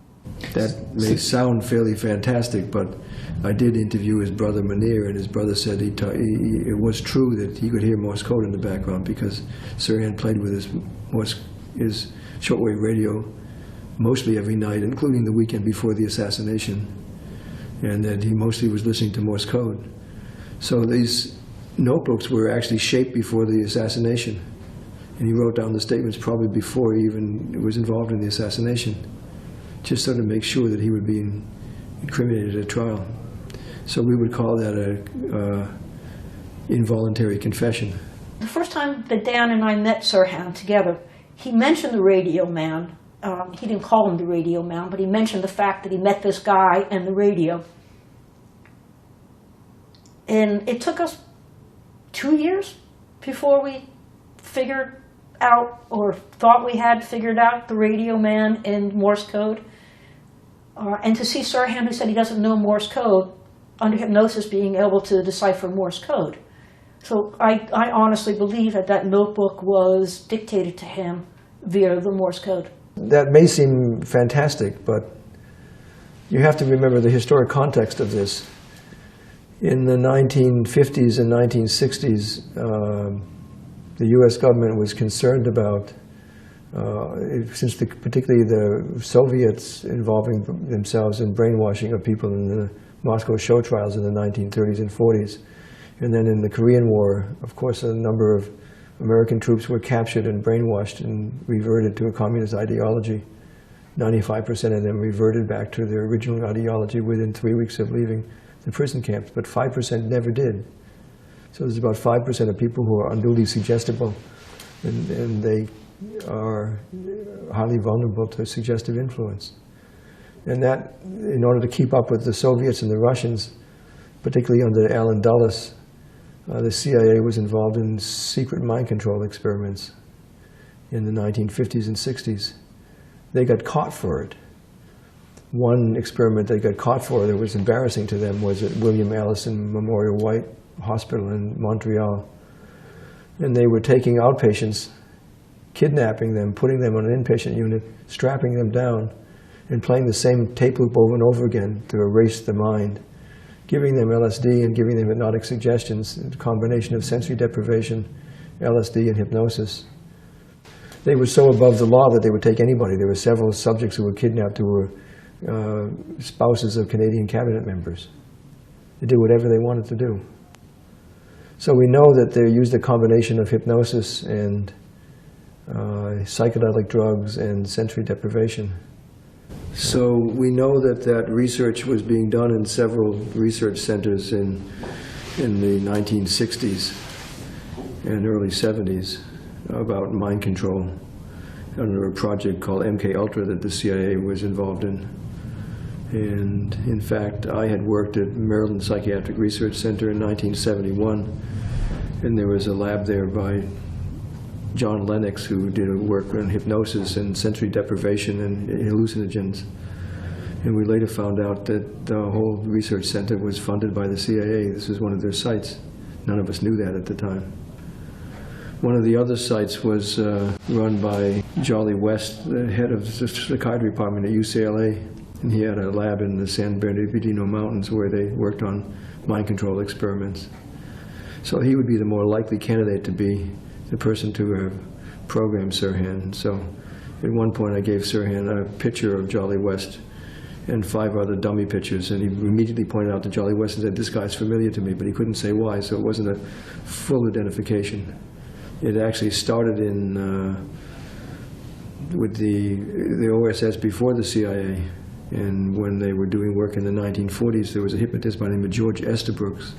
G: That may sound fairly fantastic, but I did interview his brother Munir, and his brother said it was true that he could hear Morse code in the background because Sirhan played with his shortwave radio mostly every night, including the weekend before the assassination, and that he mostly was listening to Morse code. So these notebooks were actually shaped before the assassination, and he wrote down the statements probably before he even was involved in the assassination, just so to make sure that he would be incriminated at trial. So we would call that a involuntary confession.
D: The first time that Dan and I met Sirhan together, he mentioned the radio man. He didn't call him the radio man, but he mentioned the fact that he met this guy and the radio. And it took us 2 years before we figured out, or thought we had figured out, the radio man and Morse code. And to see Sirhan, who said he doesn't know Morse code, under hypnosis being able to decipher Morse code. So I honestly believe that notebook was dictated to him via the Morse code.
G: That may seem fantastic, but you have to remember the historic context of this. In the 1950s and 1960s, the U.S. government was concerned about, particularly the Soviets involving themselves in brainwashing of people in the Moscow show trials in the 1930s and 40s. And then in the Korean War, of course, a number of American troops were captured and brainwashed and reverted to a communist ideology. 95% of them reverted back to their original ideology within 3 weeks of leaving the prison camps, but 5% never did. So there's about 5% of people who are unduly suggestible, and they are highly vulnerable to suggestive influence. And that, in order to keep up with the Soviets and the Russians, particularly under Allen Dulles, the CIA was involved in secret mind control experiments in the 1950s and 60s. They got caught for it. One experiment they got caught for that was embarrassing to them was at William Allison Memorial White Hospital in Montreal. And they were taking outpatients, kidnapping them, putting them on an inpatient unit, strapping them down, and playing the same tape loop over and over again to erase the mind, giving them LSD and giving them hypnotic suggestions, a combination of sensory deprivation, LSD, and hypnosis. They were so above the law that they would take anybody. There were several subjects who were kidnapped who were spouses of Canadian cabinet members. They did whatever they wanted to do. So we know that they used a combination of hypnosis and psychedelic drugs and sensory deprivation. So we know that that research was being done in several research centers in the 1960s and early 70s about mind control under a project called MK Ultra that the CIA was involved in. And in fact, I had worked at Maryland Psychiatric Research Center in 1971, and there was a lab there by John Lennox who did work on hypnosis and sensory deprivation and hallucinogens. And we later found out that the whole research center was funded by the CIA. This was one of their sites. None of us knew that at the time. One of the other sites was run by Jolly West, the head of the psychiatry department at UCLA. And he had a lab in the San Bernardino Mountains where they worked on mind control experiments. So he would be the more likely candidate to be the person to have programmed Sirhan. So at one point I gave Sirhan a picture of Jolly West and 5 other dummy pictures, and he immediately pointed out to Jolly West and said, "This guy's familiar to me," but he couldn't say why, so it wasn't a full identification. It actually started with the OSS before the CIA, and when they were doing work in the 1940s, there was a hypnotist by the name of George Estabrooks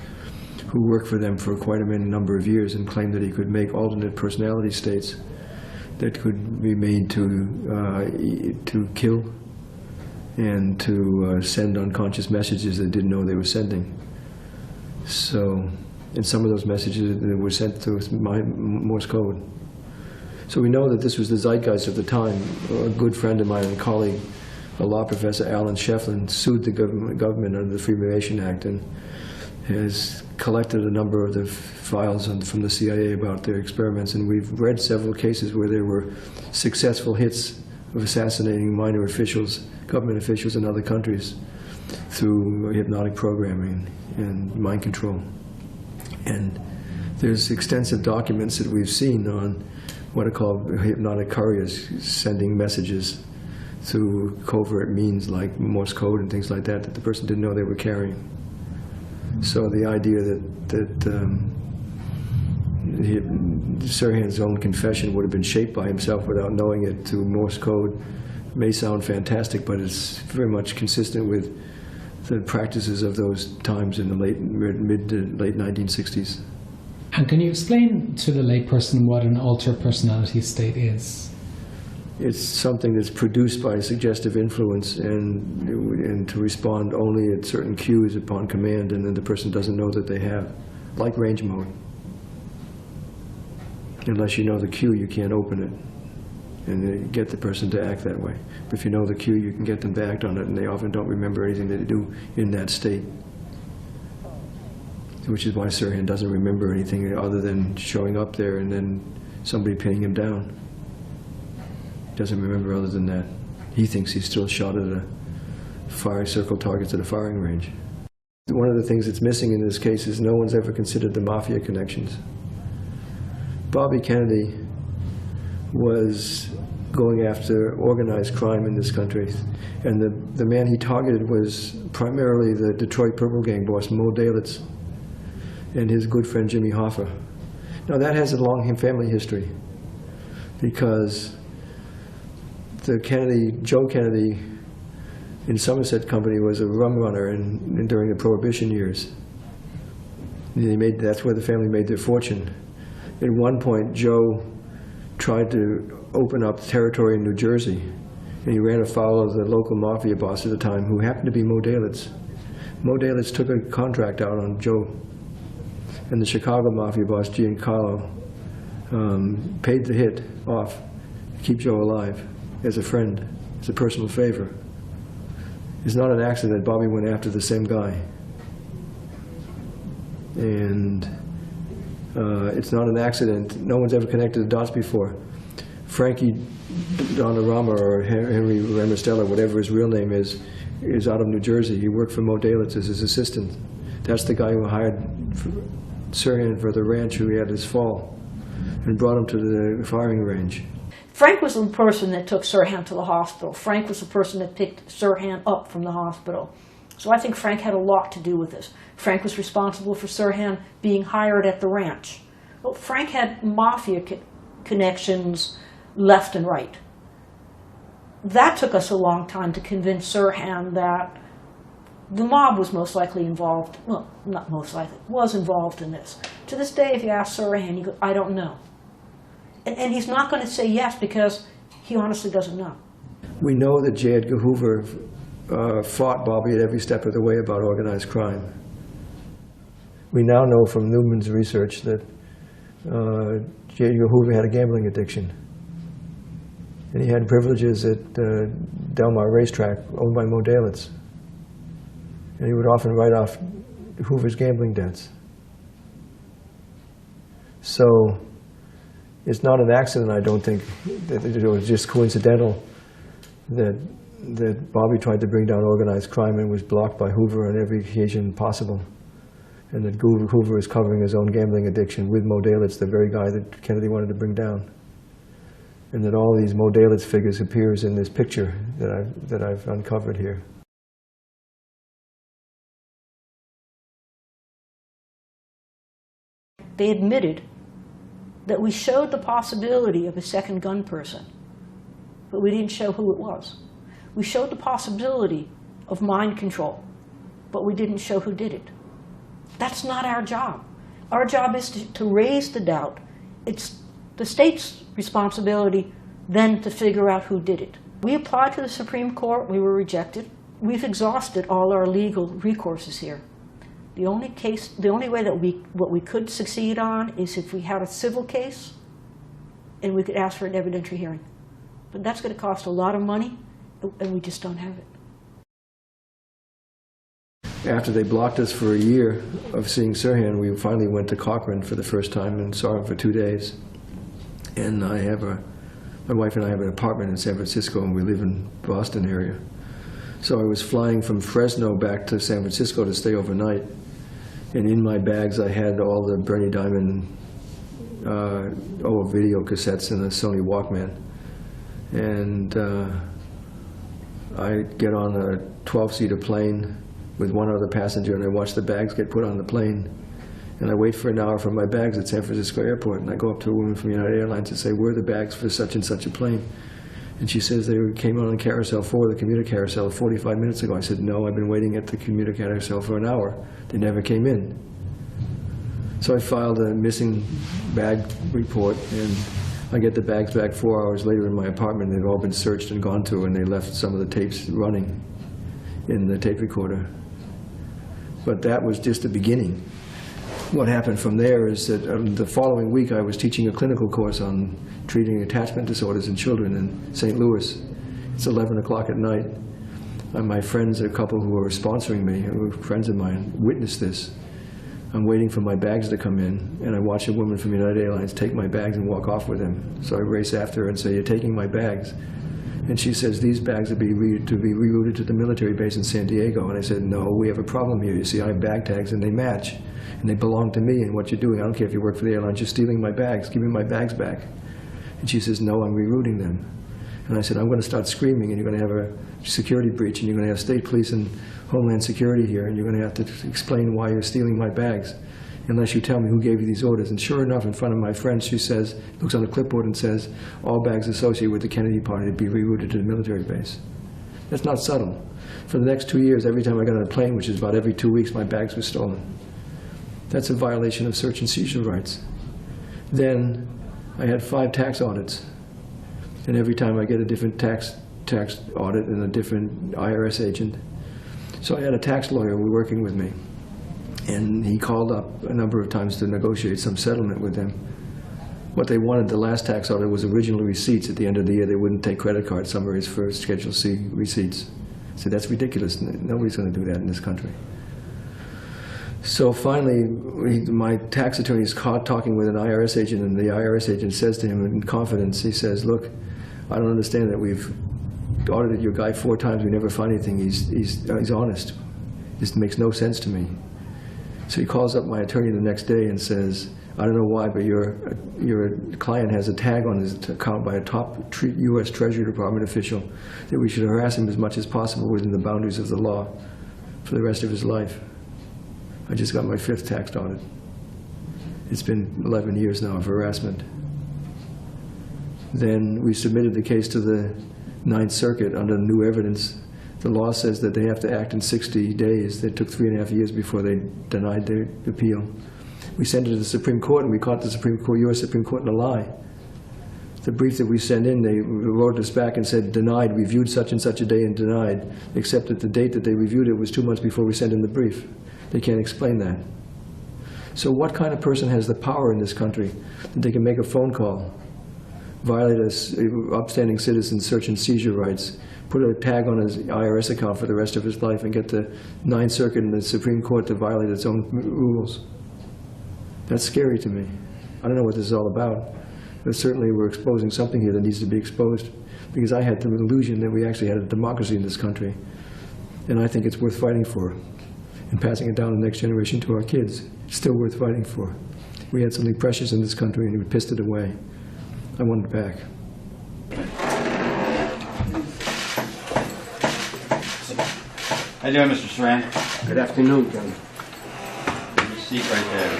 G: who worked for them for quite a number of years and claimed that he could make alternate personality states that could be made to kill and to send unconscious messages they didn't know they were sending. So, and some of those messages were sent through Morse code. So we know that this was the zeitgeist of the time. A good friend of mine and colleague, a law professor, Alan Shefflin, sued the government under the Freedom of Information Act and has collected a number of the files from the CIA about their experiments, and we've read several cases where there were successful hits of assassinating minor officials, government officials in other countries through hypnotic programming and mind control. And there's extensive documents that we've seen on what are called hypnotic couriers sending messages through covert means like Morse code and things like that that the person didn't know they were carrying. So the idea that Sirhan's own confession would have been shaped by himself without knowing it through Morse code may sound fantastic, but it's very much consistent with the practices of those times in the mid to late 1960s.
N: And can you explain to the layperson what an altered personality state is?
G: It's something that's produced by suggestive influence and to respond only at certain cues upon command, and then the person doesn't know that they have, like range mode. Unless you know the cue, you can't open it and get the person to act that way. But if you know the cue, you can get them to act on it, and they often don't remember anything they do in that state. Which is why Sirhan doesn't remember anything other than showing up there and then somebody pinning him down. Doesn't remember other than that. He thinks he's still shot at a fire circle targets at a firing range. One of the things that's missing in this case is no one's ever considered the mafia connections. Bobby Kennedy was going after organized crime in this country, and the man he targeted was primarily the Detroit Purple Gang boss, Mo Dalitz, and his good friend Jimmy Hoffa. Now that has a long family history, because Joe Kennedy in Somerset Company was a rum runner during the Prohibition years. That's where the family made their fortune. At one point, Joe tried to open up territory in New Jersey, and he ran afoul of the local mafia boss at the time, who happened to be Mo Dalitz. Mo Dalitz took a contract out on Joe, and the Chicago mafia boss, Giancarlo, paid the hit off to keep Joe alive as a friend, as a personal favor. It's not an accident Bobby went after the same guy. And it's not an accident. No one's ever connected the dots before. Frankie Donarama, or Henry Ramostella, whatever his real name is out of New Jersey. He worked for Mo Dalitz as his assistant. That's the guy who hired Sirhan for the ranch, who he had his fall, and brought him to the firing range.
D: Frank was the person that took Sirhan to the hospital. Frank was the person that picked Sirhan up from the hospital. So I think Frank had a lot to do with this. Frank was responsible for Sirhan being hired at the ranch. Well, Frank had mafia connections left and right. That took us a long time to convince Sirhan that the mob was most likely involved. Well, not most likely, was involved in this. To this day, if you ask Sirhan, he goes, I don't know. And he's not going to say yes because he honestly doesn't know.
G: We know that J. Edgar Hoover fought Bobby at every step of the way about organized crime. We now know from Newman's research that J. Edgar Hoover had a gambling addiction. And he had privileges at Del Mar Racetrack, owned by Mo Dalitz. And he would often write off Hoover's gambling debts. So it's not an accident, I don't think, that it was just coincidental that Bobby tried to bring down organized crime and was blocked by Hoover on every occasion possible. And that Hoover is covering his own gambling addiction with Mo Dalitz, the very guy that Kennedy wanted to bring down. And that all these Mo Dalitz figures appears in this picture that I've uncovered here.
D: They admitted that we showed the possibility of a second gun person, but we didn't show who it was. We showed the possibility of mind control, but we didn't show who did it. That's not our job. Our job is to raise the doubt. It's the state's responsibility then to figure out who did it. We applied to the Supreme Court. We were rejected. We've exhausted all our legal recourses here. The only way that what we could succeed on is if we had a civil case and we could ask for an evidentiary hearing. But that's going to cost a lot of money, and we just don't have it.
G: After they blocked us for a year of seeing Sirhan, we finally went to Cochrane for the first time and saw him for 2 days. And my wife and I have an apartment in San Francisco, and we live in the Boston area. So I was flying from Fresno back to San Francisco to stay overnight. And in my bags, I had all the Bernie Diamond video cassettes and a Sony Walkman. And I get on a 12-seater plane with one other passenger, and I watch the bags get put on the plane. And I wait for an hour for my bags at San Francisco Airport, and I go up to a woman from United Airlines and say, where are the bags for such and such a plane? And she says, they came on Carousel 4, the commuter carousel, 45 minutes ago. I said, no, I've been waiting at the commuter carousel for an hour. They never came in. So I filed a missing bag report, and I get the bags back 4 hours later in my apartment. They've all been searched and gone to, and they left some of the tapes running in the tape recorder. But that was just the beginning. What happened from there is that the following week I was teaching a clinical course on treating attachment disorders in children in St. Louis. It's 11 o'clock at night. And my friends, a couple who were sponsoring me, who were friends of mine, witnessed this. I'm waiting for my bags to come in, and I watch a woman from United Airlines take my bags and walk off with them. So I race after her and say, you're taking my bags. And she says, these bags are to be rerouted to the military base in San Diego. And I said, no, we have a problem here. You see, I have bag tags, and they match. And they belong to me, and what you're doing, I don't care if you work for the airlines, you're stealing my bags. Give me my bags back. And she says, no, I'm rerouting them. And I said, I'm going to start screaming, and you're going to have a security breach, and you're going to have state police and Homeland Security here, and you're going to have to explain why you're stealing my bags, unless you tell me who gave you these orders. And sure enough, in front of my friend, she says, looks on the clipboard and says, all bags associated with the Kennedy party to be rerouted to the military base. That's not subtle. For the next 2 years, every time I got on a plane, which is about every 2 weeks, my bags were stolen. That's a violation of search and seizure rights. Then I had 5 tax audits. And every time I get a different tax audit and a different IRS agent. So I had a tax lawyer working with me. And he called up a number of times to negotiate some settlement with them. What they wanted the last tax audit was original receipts at the end of the year. They wouldn't take credit card summaries for Schedule C receipts. I said, that's ridiculous. Nobody's going to do that in this country. So finally, my tax attorney is caught talking with an IRS agent, and the IRS agent says to him in confidence, he says, look, I don't understand that we've audited your guy 4 times, we never find anything. He's honest. This makes no sense to me. So he calls up my attorney the next day and says, I don't know why, but your client has a tag on his account by a top U.S. Treasury Department official that we should harass him as much as possible within the boundaries of the law for the rest of his life. I just got my 5th tax audit. It's been 11 years now of harassment. Then we submitted the case to the 9th Circuit under new evidence. The law says that they have to act in 60 days. It took 3.5 years before they denied their appeal. We sent it to the Supreme Court, and we caught the U.S. Supreme Court in a lie. The brief that we sent in, they wrote us back and said, denied, reviewed such and such a day and denied, except that the date that they reviewed it was 2 months before we sent in the brief. They can't explain that. So what kind of person has the power in this country that they can make a phone call, violate an upstanding citizen's search and seizure rights, put a tag on his IRS account for the rest of his life, and get the 9th Circuit and the Supreme Court to violate its own rules? That's scary to me. I don't know what this is all about, but certainly we're exposing something here that needs to be exposed, because I had the illusion that we actually had a democracy in this country, and I think it's worth fighting for, and passing it down to the next generation to our kids. It's still worth fighting for. We had something precious in this country, and we pissed it away. I want it back.
H: How you doing, Mr. Sirhan?
I: Good afternoon, John.
H: Your seat right there.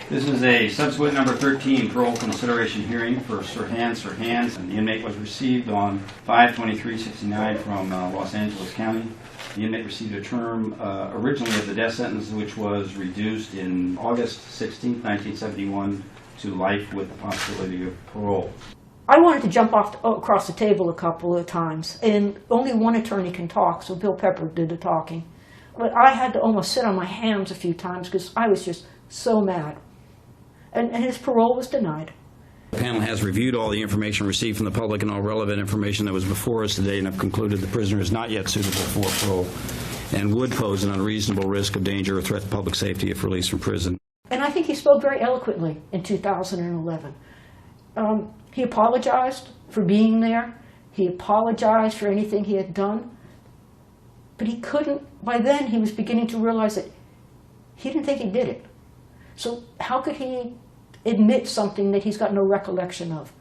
H: This is a subsequent number 13 parole consideration hearing for Sirhan. The inmate was received on 5/23/69 from Los Angeles County. The inmate received a term originally of the death sentence, which was reduced in August 16, 1971 to life with the possibility of parole.
D: I wanted to jump across the table a couple of times, and only one attorney can talk, so Bill Pepper did the talking. But I had to almost sit on my hands a few times because I was just so mad. And his parole was denied.
Q: The panel has reviewed all the information received from the public and all relevant information that was before us today, and have concluded the prisoner is not yet suitable for parole and would pose an unreasonable risk of danger or threat to public safety if released from prison.
D: And I think he spoke very eloquently in 2011. He apologized for being there. He apologized for anything he had done. But he couldn't, by then he was beginning to realize that he didn't think he did it. So how could he admit something that he's got no recollection of?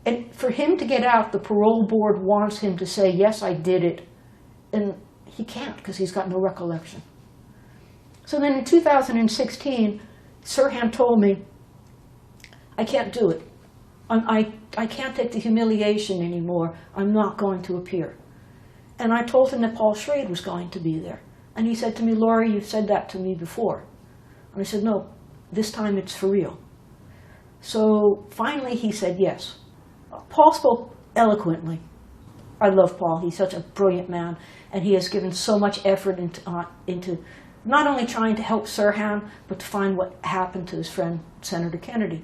D: And for him to get out, the parole board wants him to say, yes, I did it. And he can't because he's got no recollection. So then in 2016, Sirhan told me, I can't do it. I can't take the humiliation anymore. I'm not going to appear. And I told him that Paul Schrade was going to be there. And he said to me, Laurie, you've said that to me before. And I said, no, this time it's for real. So finally he said yes. Paul spoke eloquently. I love Paul. He's such a brilliant man. And he has given so much effort into not only trying to help Sirhan, but to find what happened to his friend, Senator Kennedy.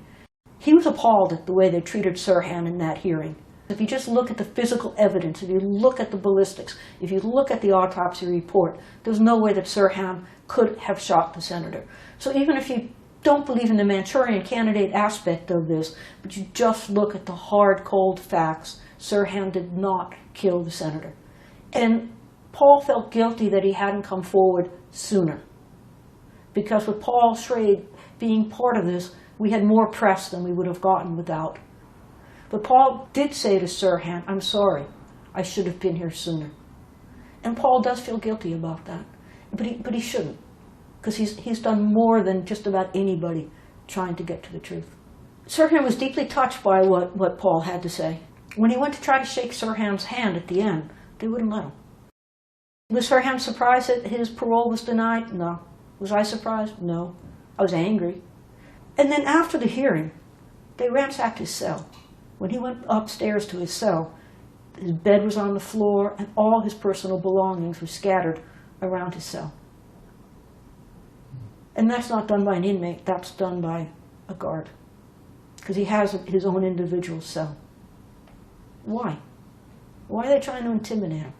D: He was appalled at the way they treated Sirhan in that hearing. If you just look at the physical evidence, if you look at the ballistics, if you look at the autopsy report, there's no way that Sirhan could have shot the senator. So even if you don't believe in the Manchurian candidate aspect of this, but you just look at the hard, cold facts, Sirhan did not kill the senator. And Paul felt guilty that he hadn't come forward sooner. Because with Paul Schrade being part of this, we had more press than we would have gotten without. But Paul did say to Sirhan, I'm sorry, I should have been here sooner. And Paul does feel guilty about that. But he shouldn't, because he's done more than just about anybody trying to get to the truth. Sirhan was deeply touched by what Paul had to say. When he went to try to shake Sirhan's hand at the end, they wouldn't let him. Was Sirhan surprised that his parole was denied? No. Was I surprised? No. I was angry. And then after the hearing, they ransacked his cell. When he went upstairs to his cell, his bed was on the floor and all his personal belongings were scattered around his cell. And that's not done by an inmate, that's done by a guard. Because he has his own individual cell. Why? Why are they trying to intimidate him?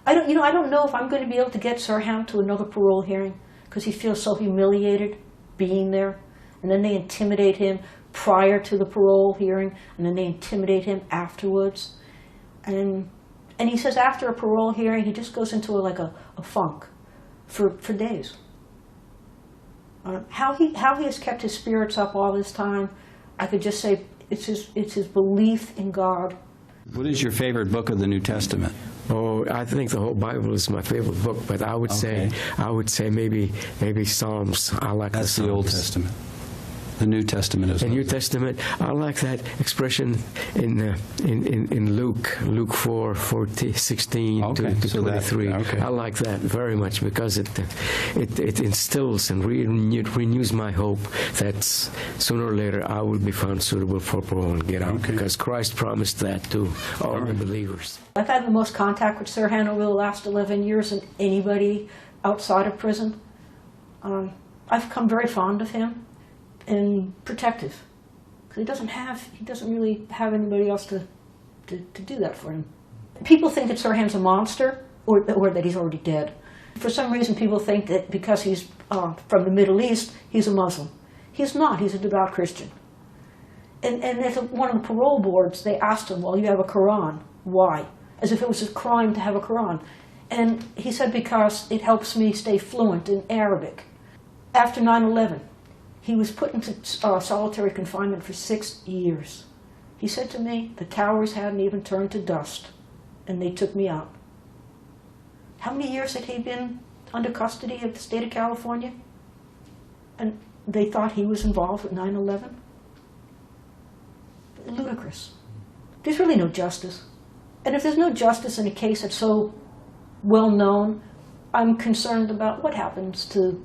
D: I don't know if I'm going to be able to get Sirhan to another parole hearing because he feels so humiliated being there. And then they intimidate him prior to the parole hearing, and then they intimidate him afterwards. And he says after a parole hearing, he just goes into a funk for days. How he has kept his spirits up all this time, I could just say it's his belief in God.
Q: What is your favorite book of the New Testament?
R: Oh, I think the whole Bible is my favorite book, but I would say maybe Psalms. I like
Q: That's
R: the Psalms.
Q: the Old Testament. The New Testament is.
R: The New Testament. I like that expression in Luke 4:16 to 23. I like that very much because it instills and renews my hope that sooner or later I will be found suitable for parole and get out because Christ promised that to all the believers.
D: I've had the most contact with Sirhan over the last 11 years than anybody outside of prison. I've become very fond of him and protective. Because he doesn't really have anybody else to do that for him. People think that Sirhan's a monster or that he's already dead. For some reason people think that because he's from the Middle East, he's a Muslim. He's not, he's a devout Christian. And at one of the parole boards, they asked him, well, you have a Quran, why? As if it was a crime to have a Quran. And he said, because it helps me stay fluent in Arabic. After 9/11, he was put into solitary confinement for 6 years. He said to me, the towers hadn't even turned to dust, and they took me out. How many years had he been under custody of the state of California? And they thought he was involved with 9/11? Ludicrous. There's really no justice. And if there's no justice in a case that's so well known, I'm concerned about what happens to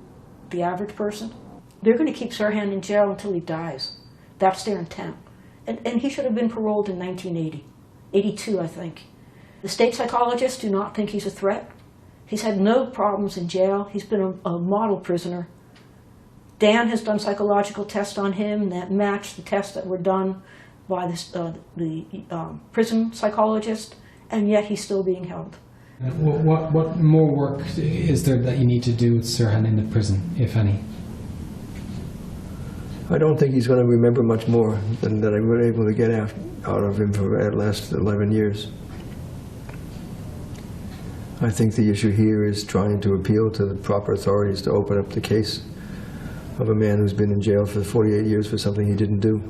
D: the average person. They're going to keep Sirhan in jail until he dies. That's their intent. And he should have been paroled in 1980. 82, I think. The state psychologists do not think he's a threat. He's had no problems in jail. He's been a model prisoner. Dan has done psychological tests on him that match the tests that were done by the prison psychologist, and yet he's still being held.
N: What more work is there that you need to do with Sirhan in the prison, if any?
G: I don't think he's going to remember much more than that I was able to get out of him for the last 11 years. I think the issue here is trying to appeal to the proper authorities to open up the case of a man who's been in jail for 48 years for something he didn't do.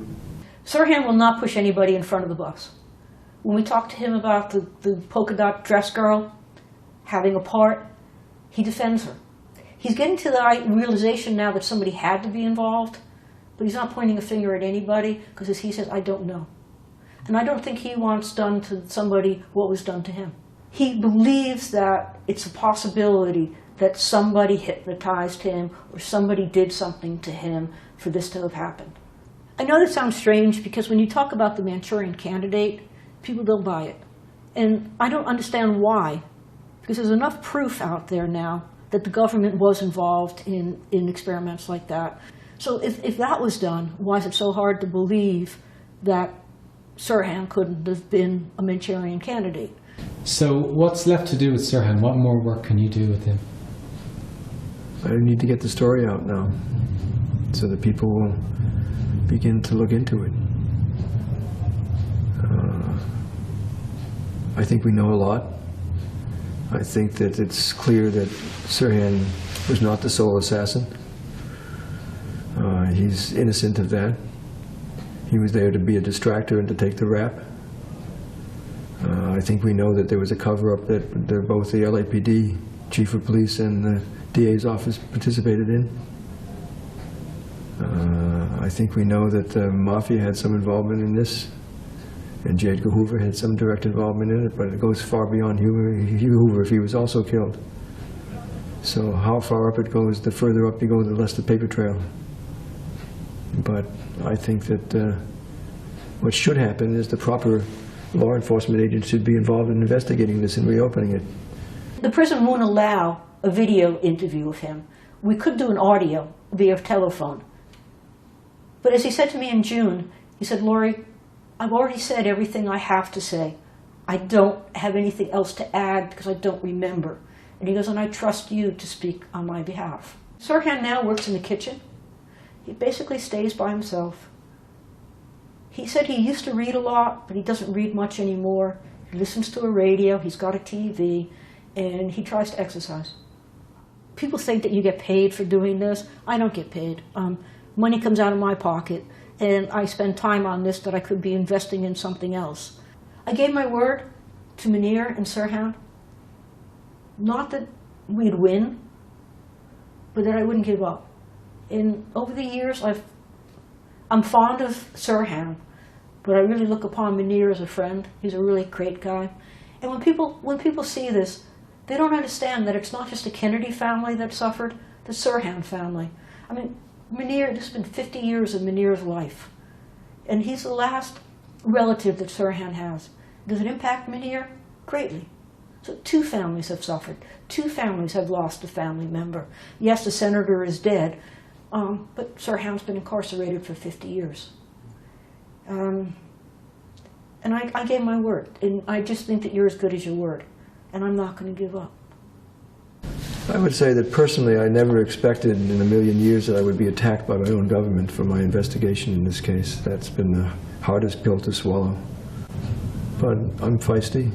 D: Sirhan will not push anybody in front of the bus. When we talked to him about the polka dot dress girl having a part, he defends her. He's getting to the realization now that somebody had to be involved, but he's not pointing a finger at anybody because, as he says, I don't know. And I don't think he wants done to somebody what was done to him. He believes that it's a possibility that somebody hypnotized him or somebody did something to him for this to have happened. I know that sounds strange because when you talk about the Manchurian Candidate, people don't buy it. And I don't understand why, because there's enough proof out there now that the government was involved in experiments like that. So if that was done, why is it so hard to believe that Sirhan couldn't have been a Manchurian Candidate?
N: So what's left to do with Sirhan? What more work can you do with him?
G: I need to get the story out now so that people will begin to look into it. I think we know a lot. I think that it's clear that Sirhan was not the sole assassin. He's innocent of that. He was there to be a distractor and to take the rap. I think we know that there was a cover-up that both the LAPD chief of police and the DA's office participated in. I think we know that the Mafia had some involvement in this, and J. Edgar Hoover had some direct involvement in it, but it goes far beyond Hoover if he was also killed. So how far up it goes, the further up you go, the less the paper trail. But I think that what should happen is the proper law enforcement agents should be involved in investigating this and reopening it.
D: The prison won't allow a video interview of him. We could do an audio via telephone. But as he said to me in June, he said, "Lori, I've already said everything I have to say. I don't have anything else to add because I don't remember." And he goes, "And I trust you to speak on my behalf." Sirhan now works in the kitchen. He basically stays by himself. He said he used to read a lot, but he doesn't read much anymore. He listens to a radio, he's got a TV, and he tries to exercise. People think that you get paid for doing this. I don't get paid. Money comes out of my pocket, and I spend time on this that I could be investing in something else. I gave my word to Munir and Sirhan, not that we'd win, but that I wouldn't give up. And over the years, I'm fond of Sirhan, but I really look upon Munir as a friend. He's a really great guy. And when people see this, they don't understand that it's not just the Kennedy family that suffered, the Sirhan family. I mean, Munir, this has been 50 years of Munir's life. And he's the last relative that Sirhan has. Does it impact Munir? Greatly. So 2 families have suffered. 2 families have lost a family member. Yes, the senator is dead, but Sirhan's been incarcerated for 50 years. And I gave my word, and I just think that you're as good as your word, and I'm not going to give up.
G: I would say that personally I never expected in a million years that I would be attacked by my own government for my investigation in this case. That's been the hardest pill to swallow. But I'm feisty.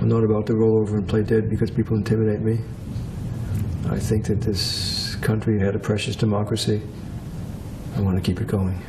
G: I'm not about to roll over and play dead because people intimidate me. I think that this country had a precious democracy. I want to keep it going.